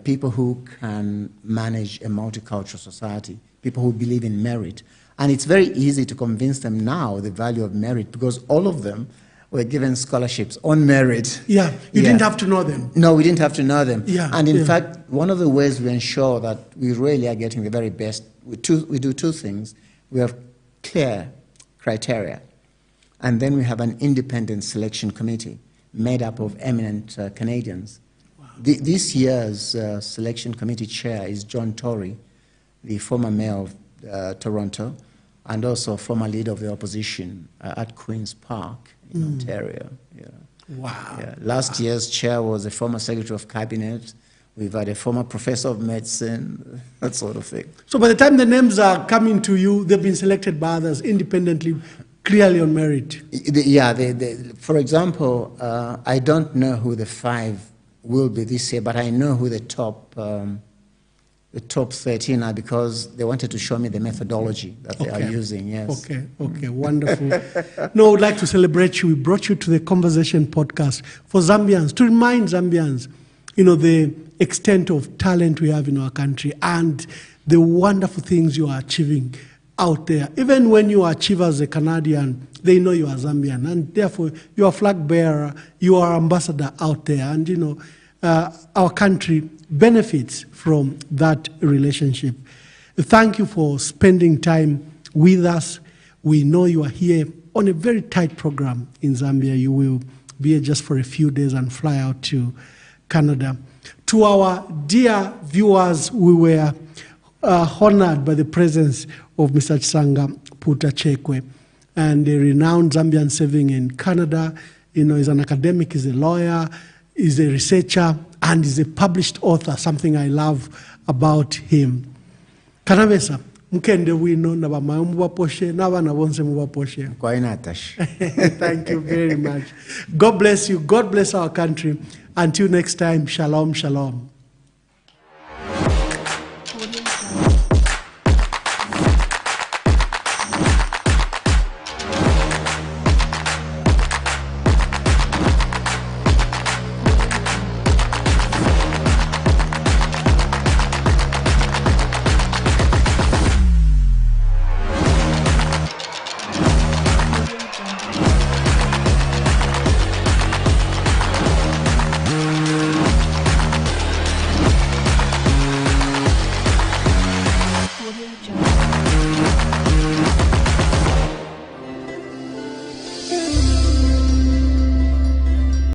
people who can manage a multicultural society, people who believe in merit. And it's very easy to convince them now the value of merit, because all of them were given scholarships on merit. You didn't have to know them. No, we didn't have to know them. And in fact, one of the ways we ensure that we really are getting the very best, we do 2 things. We have clear criteria, and then we have an independent selection committee made up of eminent Canadians. Wow. This year's selection committee chair is John Tory, the former mayor of Toronto, and also former leader of the opposition at Queen's Park in Ontario. Wow. Last year's chair was a former secretary of cabinet. We've had a former professor of medicine, that sort of thing. So by the time the names are coming to you, they've been selected by others independently, clearly on merit. For example, I don't know who the 5 will be this year, but I know who the top 13 are, because they wanted to show me the methodology that they are using, yes. Okay, wonderful. No, I would like to celebrate you. We brought you to the Conversation podcast for Zambians, to remind Zambians, the extent of talent we have in our country and the wonderful things you are achieving out there. Even when you achieve as a Canadian, they know you are Zambian, and therefore you are flag bearer, you are ambassador out there, and our country benefits from that relationship. Thank you for spending time with us. We know you are here on a very tight program in Zambia. You will be here just for a few days and fly out to Canada. To our dear viewers, we were honored by the presence of Mr. Chisanga Puta-Chekwe, and a renowned Zambian serving in Canada. You know, he's an academic, he's a lawyer, he's a researcher, and he's a published author, something I love about him. Kanabesa, mkende wino na bamayo mubaposhe, na bana bonse mubaposhe. Kwa inatash. Thank you very much. God bless you. God bless our country. Until next time, shalom, shalom.